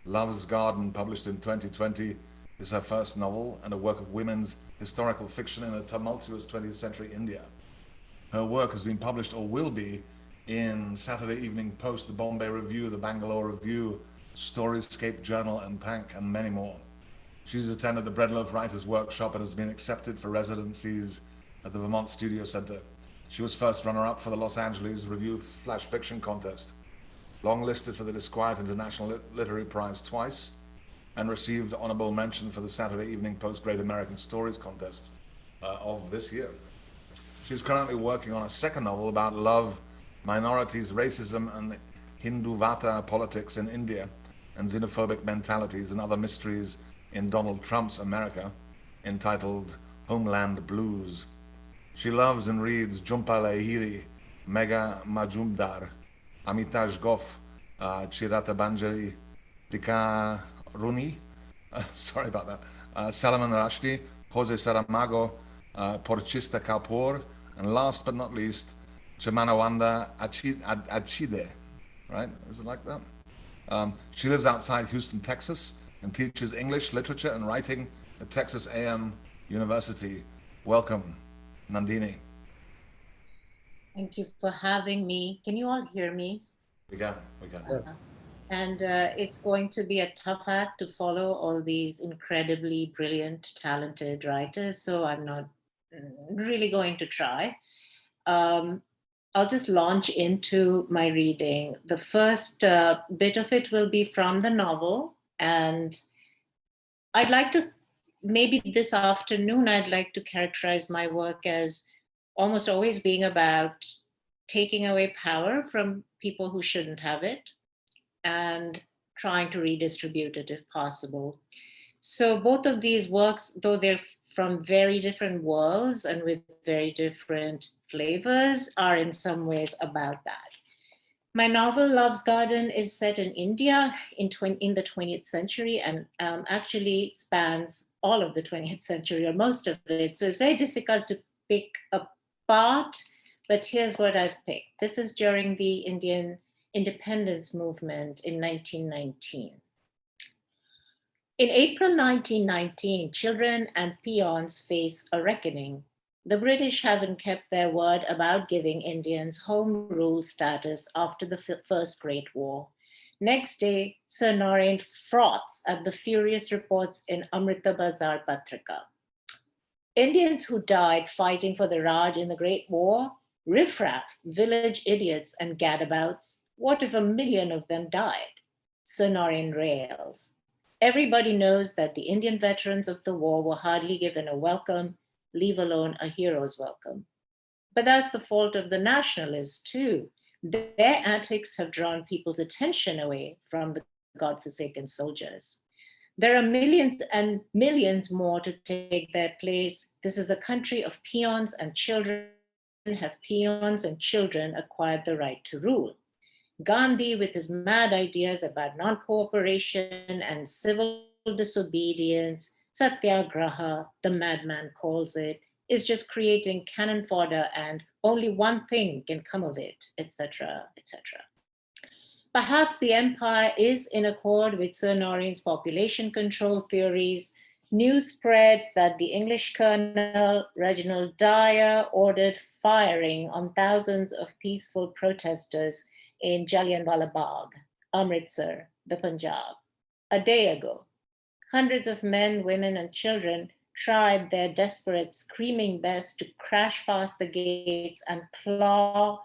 Speaker 4: Love's Garden, published in 2020, is her first novel and a work of women's historical fiction in a tumultuous 20th century India. Her work has been published or will be in Saturday Evening Post, the Bombay Review, the Bangalore Review, Storyscape Journal, and Pank, and many more. She's attended the Breadloaf Writers Workshop and has been accepted for residencies at the Vermont Studio Center. She was first runner-up for the Los Angeles Review Flash Fiction Contest, long-listed for the Disquiet International Literary Prize twice, and received honorable mention for the Saturday Evening Post Great American Stories Contest of this year. She's currently working on a second novel about love, minorities, racism, and Hinduvata politics in India, and xenophobic mentalities and other mysteries in Donald Trump's America, entitled Homeland Blues. She loves and reads Jhumpa Lahiri, Megha Majumdar, Amitaj Goff, Chirata Banjari, Dika Runi, sorry about that, Salman Rushdie, Jose Saramago, Porchista Kapoor, and last but not least, Chimanawanda Achide, right? Is it like that? She lives outside Houston, Texas, and teaches English, literature, and writing at Texas A&M University. Welcome, Nandini.
Speaker 10: Thank you for having me. Can you all hear me?
Speaker 4: We can.
Speaker 10: And it's going to be a tough act to follow all these incredibly brilliant, talented writers, so I'm not really going to try. I'll just launch into my reading. The first bit of it will be from the novel, and I'd like to, maybe this afternoon, I'd like to characterize my work as almost always being about taking away power from people who shouldn't have it and trying to redistribute it if possible. So both of these works, though they're from very different worlds and with very different flavors, are in some ways about that. My novel, Love's Garden, is set in India in the 20th century and actually spans all of the 20th century or most of it. So it's very difficult to pick a part, but here's what I've picked. This is during the Indian independence movement in 1919. In April 1919, children and peons face a reckoning. The British haven't kept their word about giving Indians home rule status after the First Great War. Next day, Sir Narain froths at the furious reports in Amrita Bazar Patrika. Indians who died fighting for the Raj in the Great War, riffraff, village idiots, and gadabouts. What if 1 million of them died? Sir Narain rails. Everybody knows that the Indian veterans of the war were hardly given a welcome, leave alone a hero's welcome. But that's the fault of the nationalists too. Their antics have drawn people's attention away from the godforsaken soldiers. There are millions and millions more to take their place. This is a country of peons and children. Have peons and children acquired the right to rule? Gandhi, with his mad ideas about non-cooperation and civil disobedience, satyagraha, the madman calls it, is just creating cannon fodder and only one thing can come of it, etc., etc. Perhaps the empire is in accord with Sir Narain's population control theories. News spreads that the English colonel, Reginald Dyer, ordered firing on thousands of peaceful protesters in Jallianwala Bagh, Amritsar, the Punjab. A day ago, hundreds of men, women, and children tried their desperate, screaming best to crash past the gates and claw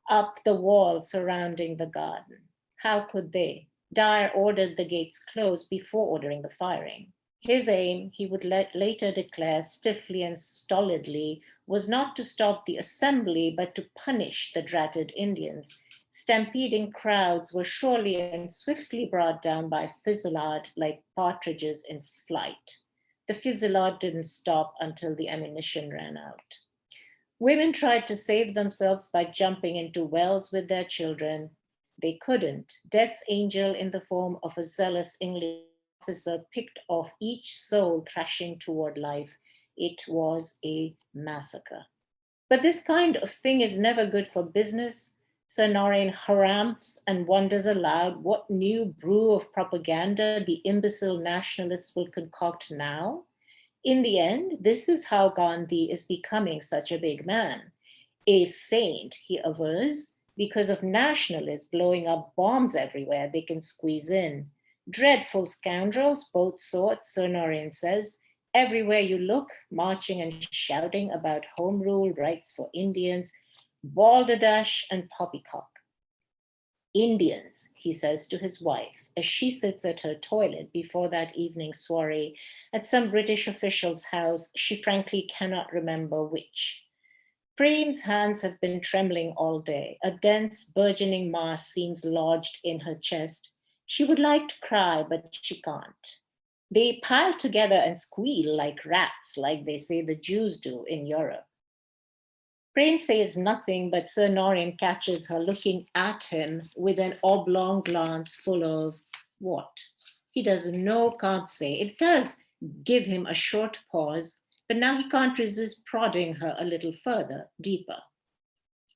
Speaker 10: up the wall surrounding the garden. How could they? Dyer ordered the gates closed before ordering the firing. His aim, he would later declare stiffly and stolidly, was not to stop the assembly, but to punish the dratted Indians. Stampeding crowds were surely and swiftly brought down by fusillade like partridges in flight. The fusillade didn't stop until the ammunition ran out. Women tried to save themselves by jumping into wells with their children. They couldn't. Death's angel in the form of a zealous English officer picked off each soul thrashing toward life. It was a massacre. But this kind of thing is never good for business. Sir Narain harangues and wonders aloud what new brew of propaganda the imbecile nationalists will concoct now. In the end, this is how Gandhi is becoming such a big man. A saint, he avers, because of nationalists blowing up bombs everywhere they can squeeze in. Dreadful scoundrels, both sorts, Sir Narain says. Everywhere you look, marching and shouting about home rule, rights for Indians, balderdash and poppycock. Indians, he says to his wife, as she sits at her toilet before that evening soiree at some British official's house, she frankly cannot remember which. Prem's hands have been trembling all day. A dense, burgeoning mass seems lodged in her chest. She would like to cry, but she can't. They pile together and squeal like rats, like they say the Jews do in Europe. Prem says nothing, but Sir Narain catches her looking at him with an oblong glance full of what? He doesn't know, can't say. It does give him a short pause, but now he can't resist prodding her a little further, deeper.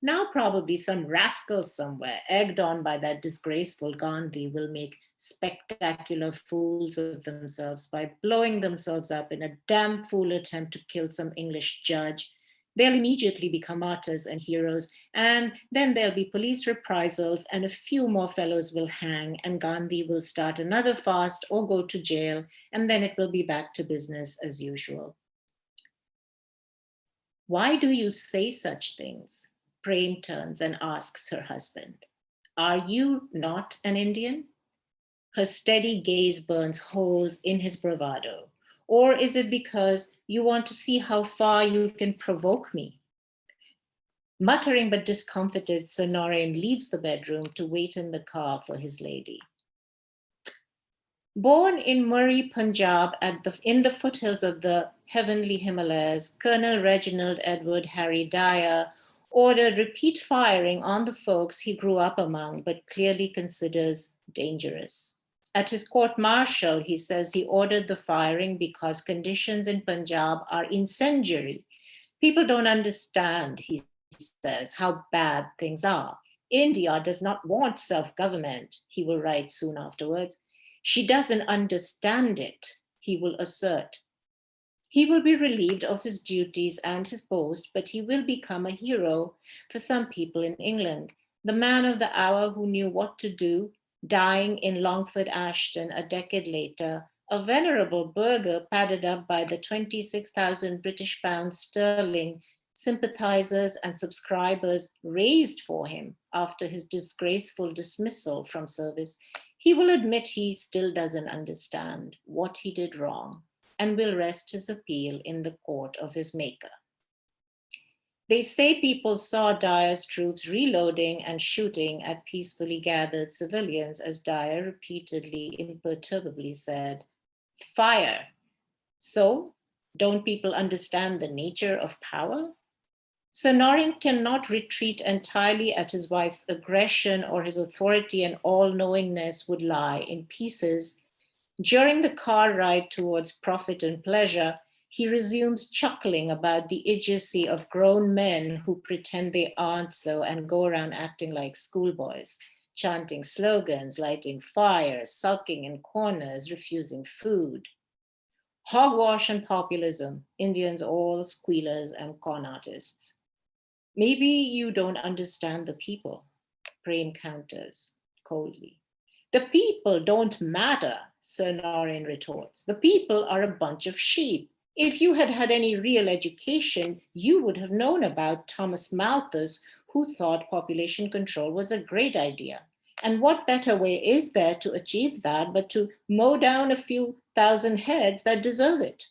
Speaker 10: Now probably some rascal somewhere, egged on by that disgraceful Gandhi, will make spectacular fools of themselves by blowing themselves up in a damn fool attempt to kill some English judge. They'll immediately become martyrs and heroes, and then there'll be police reprisals, and a few more fellows will hang, and Gandhi will start another fast or go to jail, and then it will be back to business as usual. Why do you say such things? Prem turns and asks her husband. Are you not an Indian? Her steady gaze burns holes in his bravado. Or is it because you want to see how far you can provoke me? Muttering but discomfited, Sir Narain leaves the bedroom to wait in the car for his lady. Born in Murree, Punjab, in the foothills of the heavenly Himalayas, Colonel Reginald Edward Harry Dyer ordered repeat firing on the folks he grew up among, but clearly considers dangerous. At his court-martial, he says he ordered the firing because conditions in Punjab are incendiary. People don't understand, he says, how bad things are. India does not want self-government, he will write soon afterwards. She doesn't understand it, he will assert. He will be relieved of his duties and his post, but he will become a hero for some people in England. The man of the hour who knew what to do, dying in Longford Ashton a decade later, a venerable burgher padded up by the 26,000 British pounds sterling sympathizers and subscribers raised for him after his disgraceful dismissal from service. He will admit he still doesn't understand what he did wrong and will rest his appeal in the court of his maker. They say people saw Dyer's troops reloading and shooting at peacefully gathered civilians as Dyer repeatedly, imperturbably said, "Fire." So, don't people understand the nature of power? Sir Norrin cannot retreat entirely at his wife's aggression, or his authority and all-knowingness would lie in pieces. During the car ride towards profit and pleasure, he resumes chuckling about the idiocy of grown men who pretend they aren't so and go around acting like schoolboys, chanting slogans, lighting fires, sulking in corners, refusing food. Hogwash and populism, Indians all squealers and con artists. Maybe you don't understand the people, Prem counters coldly. The people don't matter, Sir Norrin retorts. The people are a bunch of sheep. If you had had any real education, you would have known about Thomas Malthus, who thought population control was a great idea. And what better way is there to achieve that but to mow down a few thousand heads that deserve it?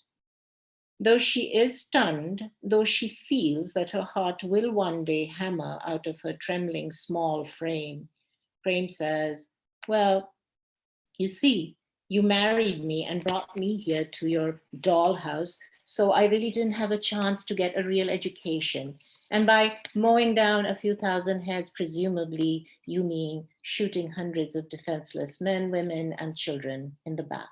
Speaker 10: Though she is stunned, though she feels that her heart will one day hammer out of her trembling small frame, Prem says, "Well, you see, you married me and brought me here to your dollhouse, so I really didn't have a chance to get a real education. And by mowing down a few thousand heads, presumably you mean shooting hundreds of defenseless men, women, and children in the back."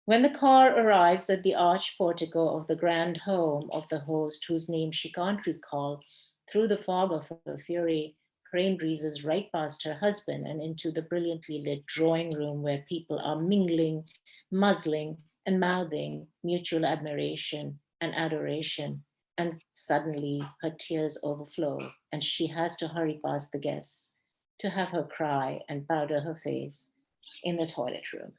Speaker 10: When the car arrives at the arched portico of the grand home of the host, whose name she can't recall, through the fog of her fury, Prem breezes right past her husband and into the brilliantly lit drawing room where people are mingling, muzzling, and mouthing mutual admiration and adoration. And suddenly her tears overflow and she has to hurry past the guests to have her cry and powder her face in the toilet room.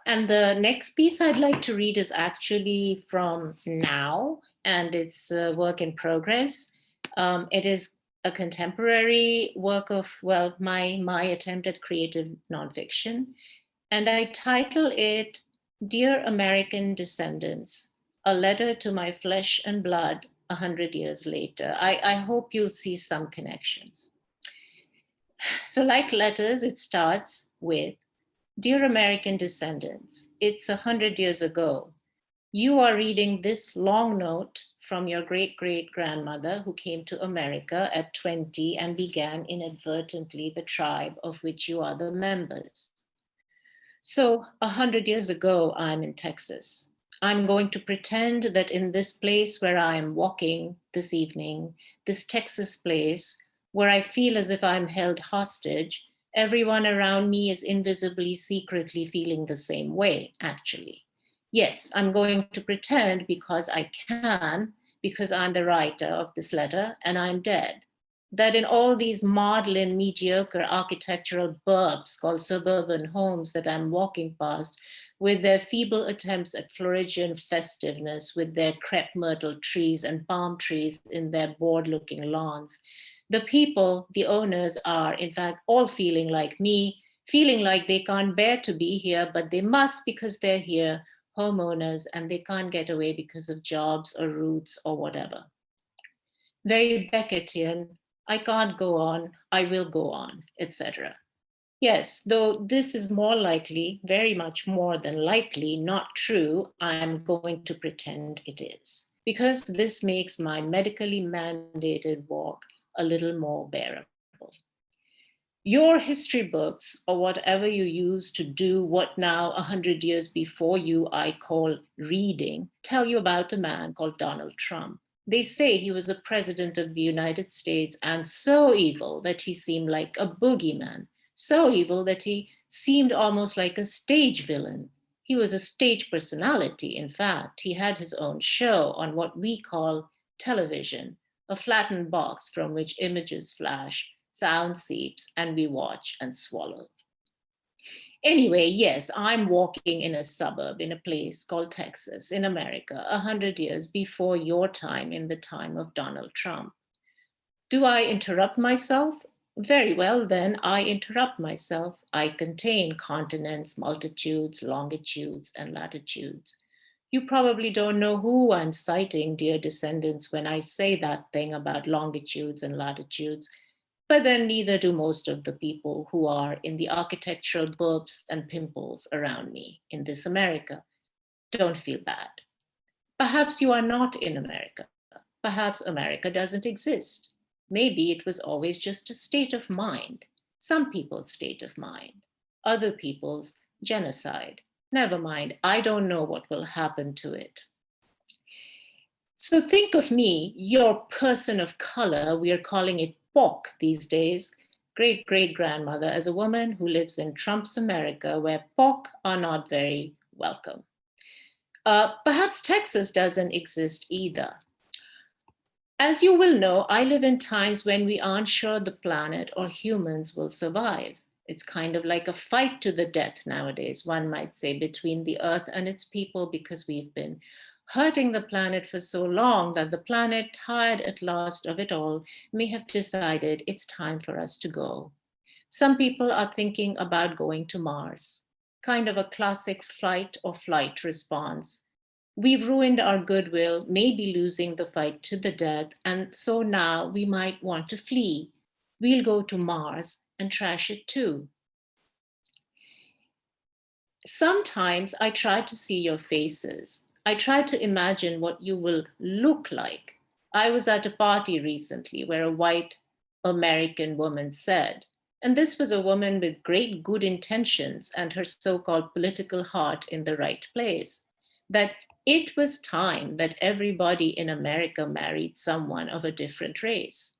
Speaker 10: And the next piece I'd like to read is actually from Now, and it's a work in progress. It is a contemporary work of, well, my attempt at creative nonfiction. And I title it Dear American Descendants, a letter to my flesh and blood 100 years later. I hope you'll see some connections. So like letters, it starts with, Dear American Descendants, it's 100 years ago. You are reading this long note from your great-great-grandmother who came to America at 20 and began inadvertently the tribe of which you are the members. So 100 years ago, I'm in Texas. I'm going to pretend that in this place where I am walking this evening, this Texas place, where I feel as if I'm held hostage, everyone around me is invisibly, secretly feeling the same way, actually. Yes, I'm going to pretend because I can, because I'm the writer of this letter and I'm dead. That in all these maudlin, mediocre architectural burbs called suburban homes that I'm walking past, with their feeble attempts at Floridian festiveness, with their crepe myrtle trees and palm trees in their bored-looking lawns, the people, the owners, are in fact all feeling like me, feeling like they can't bear to be here, but they must because they're here, homeowners, and they can't get away because of jobs or roots or whatever. Very Beckettian, I can't go on, I will go on, etc. Yes, though this is more likely, very much more than likely, not true, I'm going to pretend it is, because this makes my medically mandated walk a little more bearable. Your history books, or whatever you use to do what now 100 years before you I call reading, tell you about a man called Donald Trump. They say he was a president of the United States and so evil that he seemed like a boogeyman, so evil that he seemed almost like a stage villain. He was a stage personality, in fact. He had his own show on what we call television, a flattened box from which images flash, sound seeps, and we watch and swallow. Anyway, yes, I'm walking in a suburb in a place called Texas in America, 100 years before your time in the time of Donald Trump. Do I interrupt myself? Very well, then I interrupt myself. I contain continents, multitudes, longitudes, and latitudes. You probably don't know who I'm citing, dear descendants, when I say that thing about longitudes and latitudes, but then neither do most of the people who are in the architectural burps and pimples around me in this America. Don't feel bad. Perhaps you are not in America. Perhaps America doesn't exist. Maybe it was always just a state of mind, some people's state of mind, other people's genocide. Never mind, I don't know what will happen to it. So think of me, your person of color, we are calling it POC these days, great-great-grandmother, as a woman who lives in Trump's America, where POC are not very welcome. Perhaps Texas doesn't exist either. As you will know, I live in times when we aren't sure the planet or humans will survive. It's kind of like a fight to the death nowadays, one might say, between the earth and its people, because we've been hurting the planet for so long that the planet, tired at last of it all, may have decided it's time for us to go. Some people are thinking about going to Mars, kind of a classic fight or flight response. We've ruined our goodwill, maybe losing the fight to the death, and so now we might want to flee. We'll go to Mars and trash it too. Sometimes I try to see your faces. I try to imagine what you will look like. I was at a party recently where a white American woman said, and this was a woman with great good intentions and her so-called political heart in the right place, that it was time that everybody in America married someone of a different race.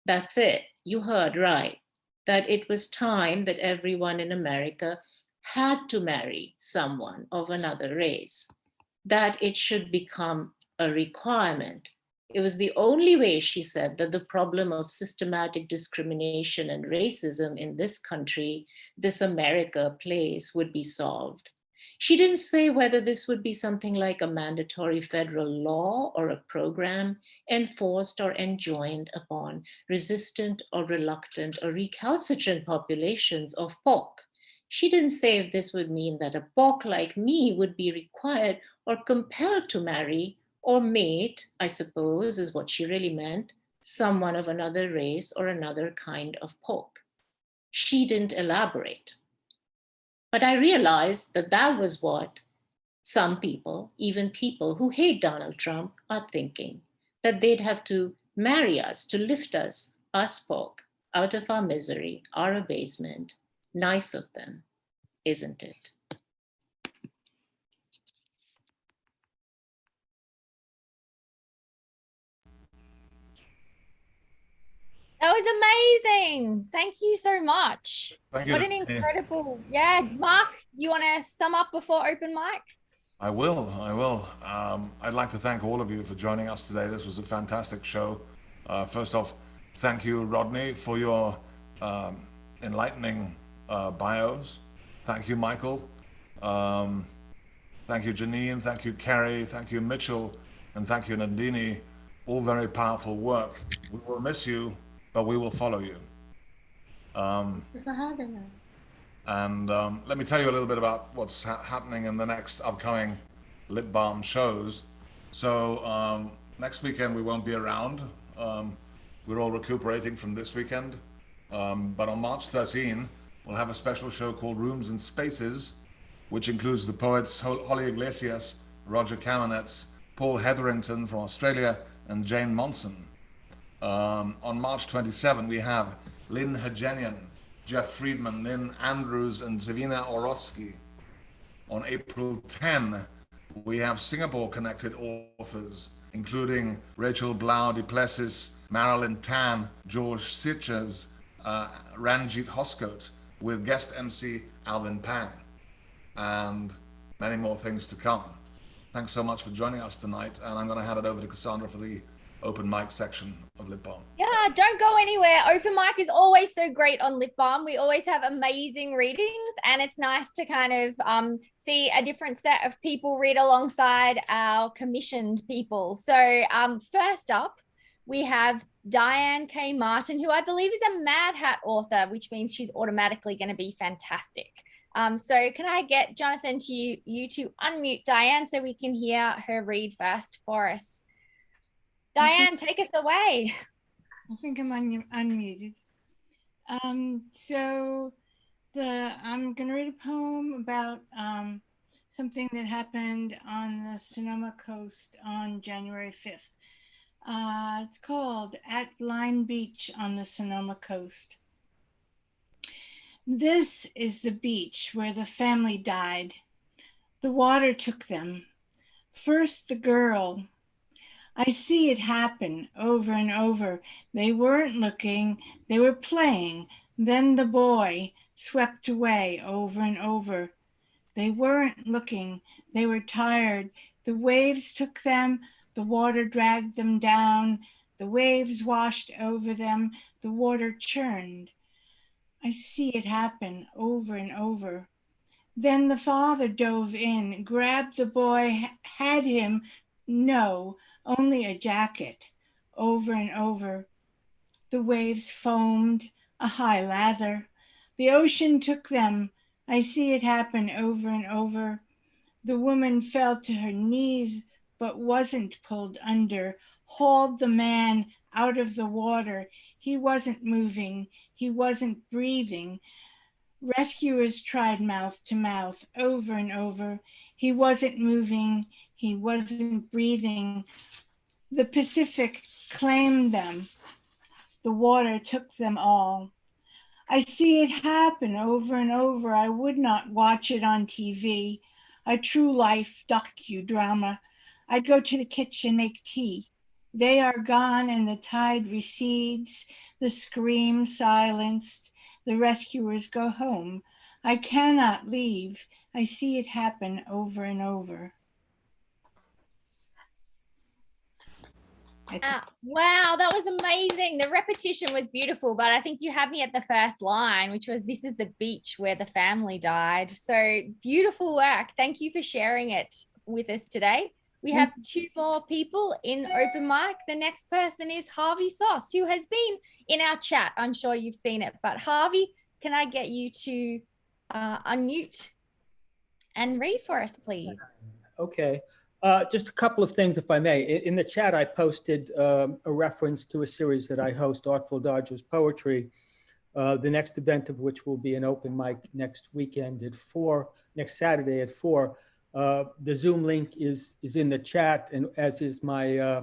Speaker 10: That's it, you heard right, that it was time that everyone in America had to marry someone of another race, that it should become a requirement. It was the only way, she said, that the problem of systematic discrimination and racism in this country, this America place, would be solved. She didn't say whether this would be something like a mandatory federal law or a program enforced or enjoined upon resistant or reluctant or recalcitrant populations of POC. She didn't say if this would mean that a POC like me would be required or compelled to marry or mate, I suppose is what she really meant, someone of another race or another kind of POC. She didn't elaborate. But I realized that that was what some people, even people who hate Donald Trump, are thinking, that they'd have to marry us to lift us POC, out of our misery, our abasement. Nice of them, isn't it?
Speaker 3: That was amazing. Thank you so much.
Speaker 4: Thank you.
Speaker 3: What an incredible, yeah. Mark, you want to sum up before open mic?
Speaker 4: I will. I'd like to thank all of you for joining us today. This was a fantastic show. First off, thank you, Rodney, for your enlightening bios. Thank you, Michael. Thank you, Jeannine. Thank you, Carrie. Thank you, Mitchell. And thank you, Nandini. All very powerful work. We will miss you, but we will follow you.
Speaker 10: Thank you for having us.
Speaker 4: And let me tell you a little bit about what's happening in the next upcoming Lit Balm shows. So next weekend we won't be around. We're all recuperating from this weekend. But on March 13, we'll have a special show called Rooms and Spaces, which includes the poets Holly Iglesias, Roger Kamenetz, Paul Hetherington from Australia, and Jane Monson. On March 27, we have Lynn Hajenian, Jeff Friedman, Lynn Andrews, and Zavina Orosky. On April 10, we have Singapore-connected authors, including Rachel Blau Duplessis, Marilyn Tan, George Sitches, Ranjit Hoskote, with guest MC Alvin Pang, and many more things to come. Thanks so much for joining us tonight, and I'm going to hand it over to Cassandra for the open mic section of Lit Balm.
Speaker 3: Yeah, don't go anywhere. Open mic is always so great on Lit Balm. We always have amazing readings, and it's nice to kind of see a different set of people read alongside our commissioned people. So first up, we have Diane K Martin, who I believe is a Mad Hat author, which means she's automatically going to be fantastic. So can I get Jonathan to you to unmute Diane so we can hear her read first for us? Diane, take us away.
Speaker 11: I think I'm unmuted. So I'm going to read a poem about something that happened on the Sonoma coast on January 5th. It's called At Blind Beach on the Sonoma Coast. This is the beach where the family died. The water took them. First the girl. I see it happen over and over. They weren't looking, they were playing. Then the boy swept away over and over. They weren't looking, they were tired. The waves took them, the water dragged them down. The waves washed over them, the water churned. I see it happen over and over. Then the father dove in, grabbed the boy, had him, no, only a jacket, over and over. The waves foamed, a high lather. The ocean took them. I see it happen over and over. The woman fell to her knees, but wasn't pulled under, hauled the man out of the water. He wasn't moving, he wasn't breathing. Rescuers tried mouth to mouth over and over. He wasn't moving, he wasn't breathing. The Pacific claimed them. The water took them all. I see it happen over and over. I would not watch it on TV, a true life docudrama. I'd go to the kitchen, make tea. They are gone and the tide recedes, the scream silenced, the rescuers go home. I cannot leave. I see it happen over and over.
Speaker 3: Wow, that was amazing. The repetition was beautiful, but I think you had me at the first line, which was, this is the beach where the family died. So beautiful work. Thank you for sharing it with us today. We have two more people in open mic. The next person is Harvey Sauce, who has been in our chat. I'm sure you've seen it, but Harvey, can I get you to unmute and read for us, please?
Speaker 12: Okay. Just a couple of things, if I may. In the chat, I posted a reference to a series that I host, Artful Dodgers Poetry, the next event of which will be an open mic next weekend at 4, next Saturday at 4. The Zoom link is in the chat, and as is my,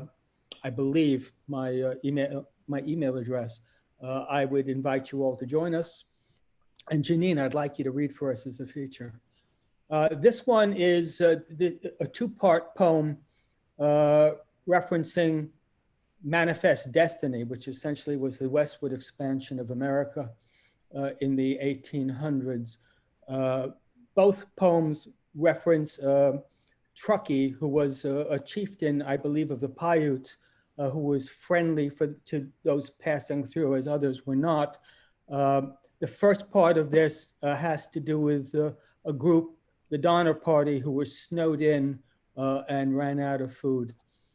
Speaker 12: I believe, my email address. I would invite you all to join us. And Jeannine, I'd like you to read for us as a feature. This one is a two-part poem referencing Manifest Destiny, which essentially was the westward expansion of America in the 1800s. Both poems reference Truckee, who was a chieftain, I believe, of the Paiutes, who was friendly to those passing through, as others were not. The first part of this has to do with a group, the Donner Party, who were snowed in and ran out of food.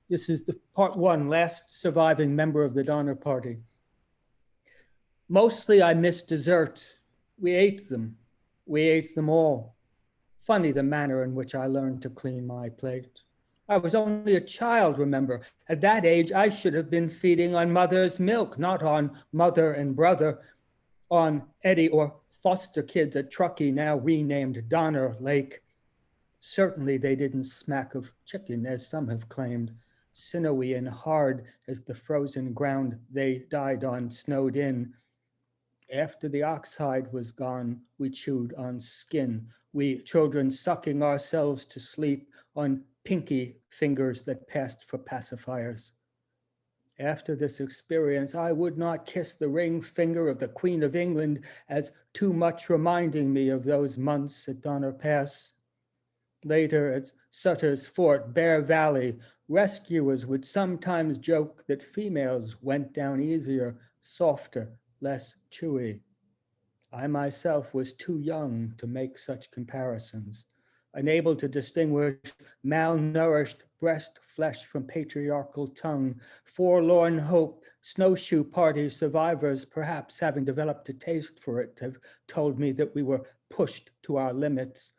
Speaker 12: This is the part one, last surviving member of the Donner Party. Mostly I miss dessert. We ate them all. Funny the manner in which I learned to clean my plate. I was only a child, remember. At that age, I should have been feeding on mother's milk, not on mother and brother, on Eddie or foster kids at Truckee, now renamed Donner Lake. Certainly they didn't smack of chicken, as some have claimed. Sinewy and hard as the frozen ground they died on, snowed in. After the oxhide was gone, we chewed on skin. We children sucking ourselves to sleep on pinky fingers that passed for pacifiers. After this experience, I would not kiss the ring finger of the Queen of England as too much reminding me of those months at Donner Pass. Later at Sutter's Fort, Bear Valley, rescuers would sometimes joke that females went down easier, softer, less chewy. I myself was too young to make such comparisons, unable to distinguish malnourished breast flesh from patriarchal tongue, forlorn hope, snowshoe party survivors, perhaps having developed a taste for it, have told me that we were pushed to our limits,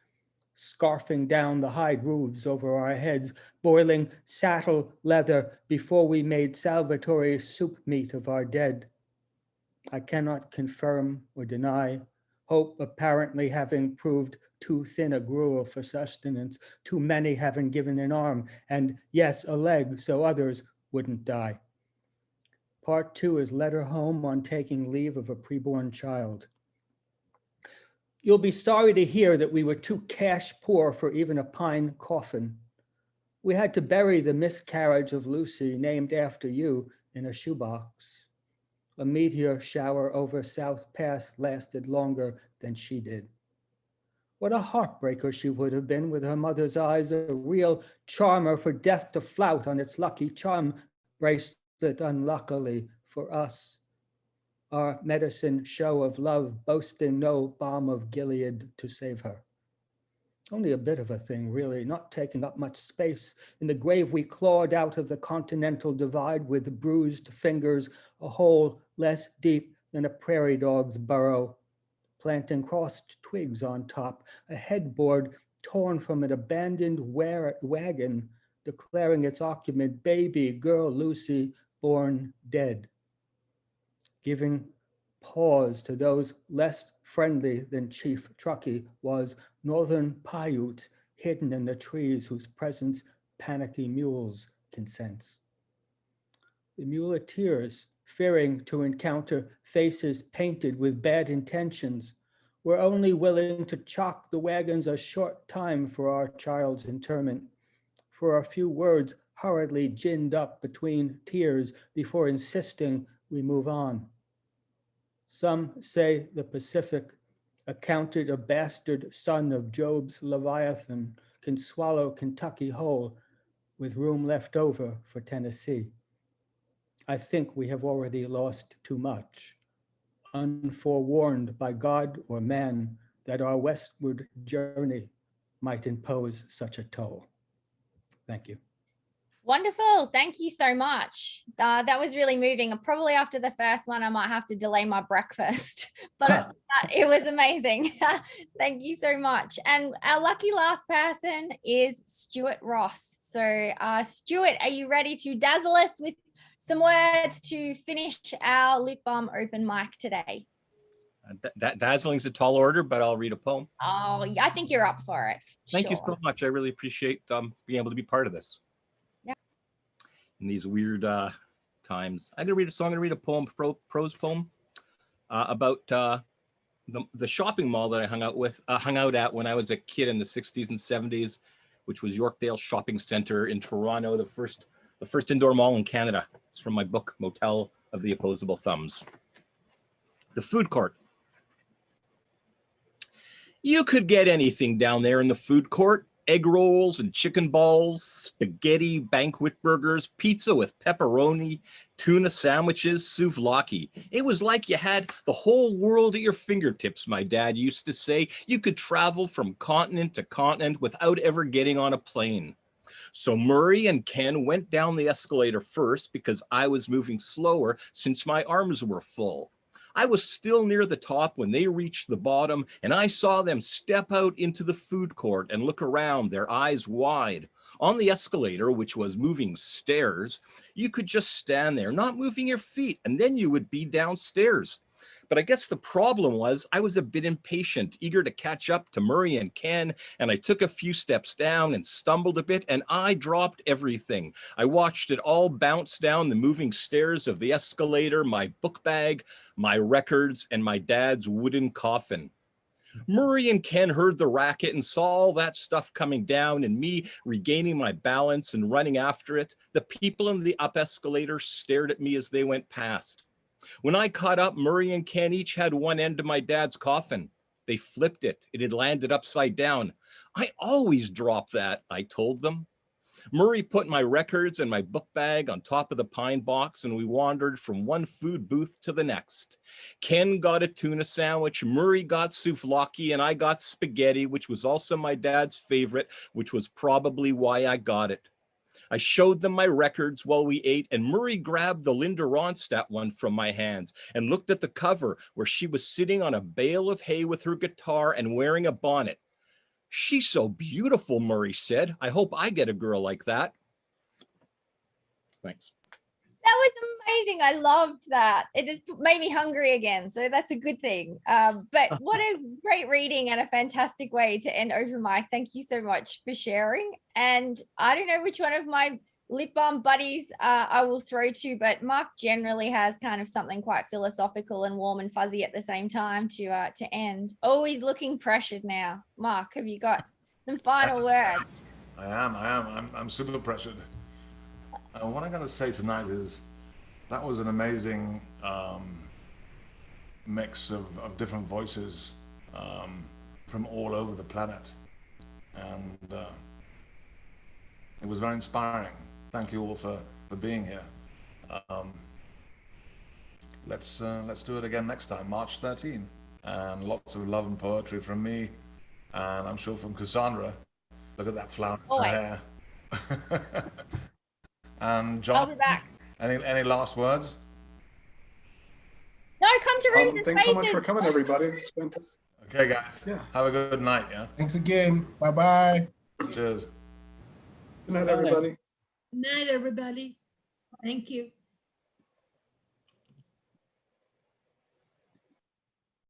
Speaker 12: scarfing down the hide roofs over our heads, boiling saddle leather before we made salvatory soup meat of our dead. I cannot confirm or deny, hope apparently having proved too thin a gruel for sustenance, too many having given an arm, and yes, a leg, so others wouldn't die. Part 2 is letter home on taking leave of a preborn child. You'll be sorry to hear that we were too cash poor for even a pine coffin. We had to bury the miscarriage of Lucy, named after you, in a shoebox. A meteor shower over South Pass lasted longer than she did. What a heartbreaker she would have been with her mother's eyes, a real charmer for death to flout on its lucky charm bracelet, unluckily for us. Our medicine show of love boasting no balm of Gilead to save her. Only a bit of a thing, really, not taking up much space. In the grave we clawed out of the continental divide with bruised fingers, a hole less deep than a prairie dog's burrow, planting crossed twigs on top, a headboard torn from an abandoned wagon, declaring its occupant baby girl Lucy, born dead. Giving pause to those less friendly than Chief Truckee was Northern Paiute hidden in the trees whose presence panicky mules can sense. The muleteers, fearing to encounter faces painted with bad intentions, were only willing to chalk the wagons a short time for our child's interment, for a few words hurriedly ginned up between tears before insisting we move on. Some say the Pacific, accounted a bastard son of Job's Leviathan, can swallow Kentucky whole with room left over for Tennessee. I think we have already lost too much, unforewarned by God or man that our westward journey might impose such a toll. Thank you.
Speaker 3: Wonderful. Thank you so much. That was really moving. And probably after the first one, I might have to delay my breakfast, but it was amazing. Thank you so much. And our lucky last person is Stuart Ross. So Stuart, are you ready to dazzle us with some words to finish our Lit Balm open mic today?
Speaker 13: Dazzling's a tall order, but I'll read a poem.
Speaker 3: Oh, I think you're up for it.
Speaker 13: Thank you so much. I really appreciate being able to be part of this. In these weird times. I'm gonna read a song, I'm gonna read a poem, prose poem about the shopping mall that I hung out at when I was a kid in the 60s and 70s, which was Yorkdale Shopping Center in Toronto, the first indoor mall in Canada. It's from my book, Motel of the Opposable Thumbs. The food court. You could get anything down there in the food court. Egg rolls and chicken balls, spaghetti, banquet burgers, pizza with pepperoni, tuna sandwiches, souvlaki. It was like you had the whole world at your fingertips, my dad used to say. You could travel from continent to continent without ever getting on a plane. So Murray and Ken went down the escalator first because I was moving slower since my arms were full. I was still near the top when they reached the bottom, and I saw them step out into the food court and look around, their eyes wide. On the escalator, which was moving stairs, you could just stand there, not moving your feet, and then you would be downstairs. But I guess the problem was I was a bit impatient, eager to catch up to Murray and Ken, and I took a few steps down and stumbled a bit, and I dropped everything. I watched it all bounce down the moving stairs of the escalator, my book bag, my records, and my dad's wooden coffin. Murray and Ken heard the racket and saw all that stuff coming down and me regaining my balance and running after it. The people in the up escalator stared at me as they went past. When I caught up, Murray and Ken each had one end of my dad's coffin. They flipped it. It had landed upside down. I always drop that, I told them. Murray put my records and my book bag on top of the pine box, and we wandered from one food booth to the next. Ken got a tuna sandwich, Murray got souvlaki, and I got spaghetti, which was also my dad's favorite, which was probably why I got it. I showed them my records while we ate, and Murray grabbed the Linda Ronstadt one from my hands and looked at the cover where she was sitting on a bale of hay with her guitar and wearing a bonnet. "She's so beautiful," Murray said. "I hope I get a girl like that." Thanks.
Speaker 3: That was amazing. I loved that. It just made me hungry again. So that's a good thing. But what a great reading and a fantastic way to end Open Mic. Thank you so much for sharing. And I don't know which one of my Lit Balm buddies I will throw to, but Mark generally has kind of something quite philosophical and warm and fuzzy at the same time to end. Always looking pressured now. Mark, have you got some final words?
Speaker 4: I am. I'm super pressured. What I'm going to say tonight is that was an amazing mix of different voices from all over the planet, and it was very inspiring. Thank you all for being here. Let's do it again next time, March 13, and lots of love and poetry from me, and I'm sure from Cassandra. Look at that flower in her hair. And John,
Speaker 3: I'll be back.
Speaker 4: Any last words?
Speaker 3: No, come to Rooms and
Speaker 1: Thanks so much
Speaker 3: Spaces.
Speaker 1: for coming, everybody. It's fantastic.
Speaker 4: Okay, guys.
Speaker 1: Yeah.
Speaker 4: Have a good night. Yeah.
Speaker 5: Thanks again. Bye-bye.
Speaker 4: Cheers.
Speaker 1: Good night, everybody.
Speaker 2: Good night, everybody. Thank you.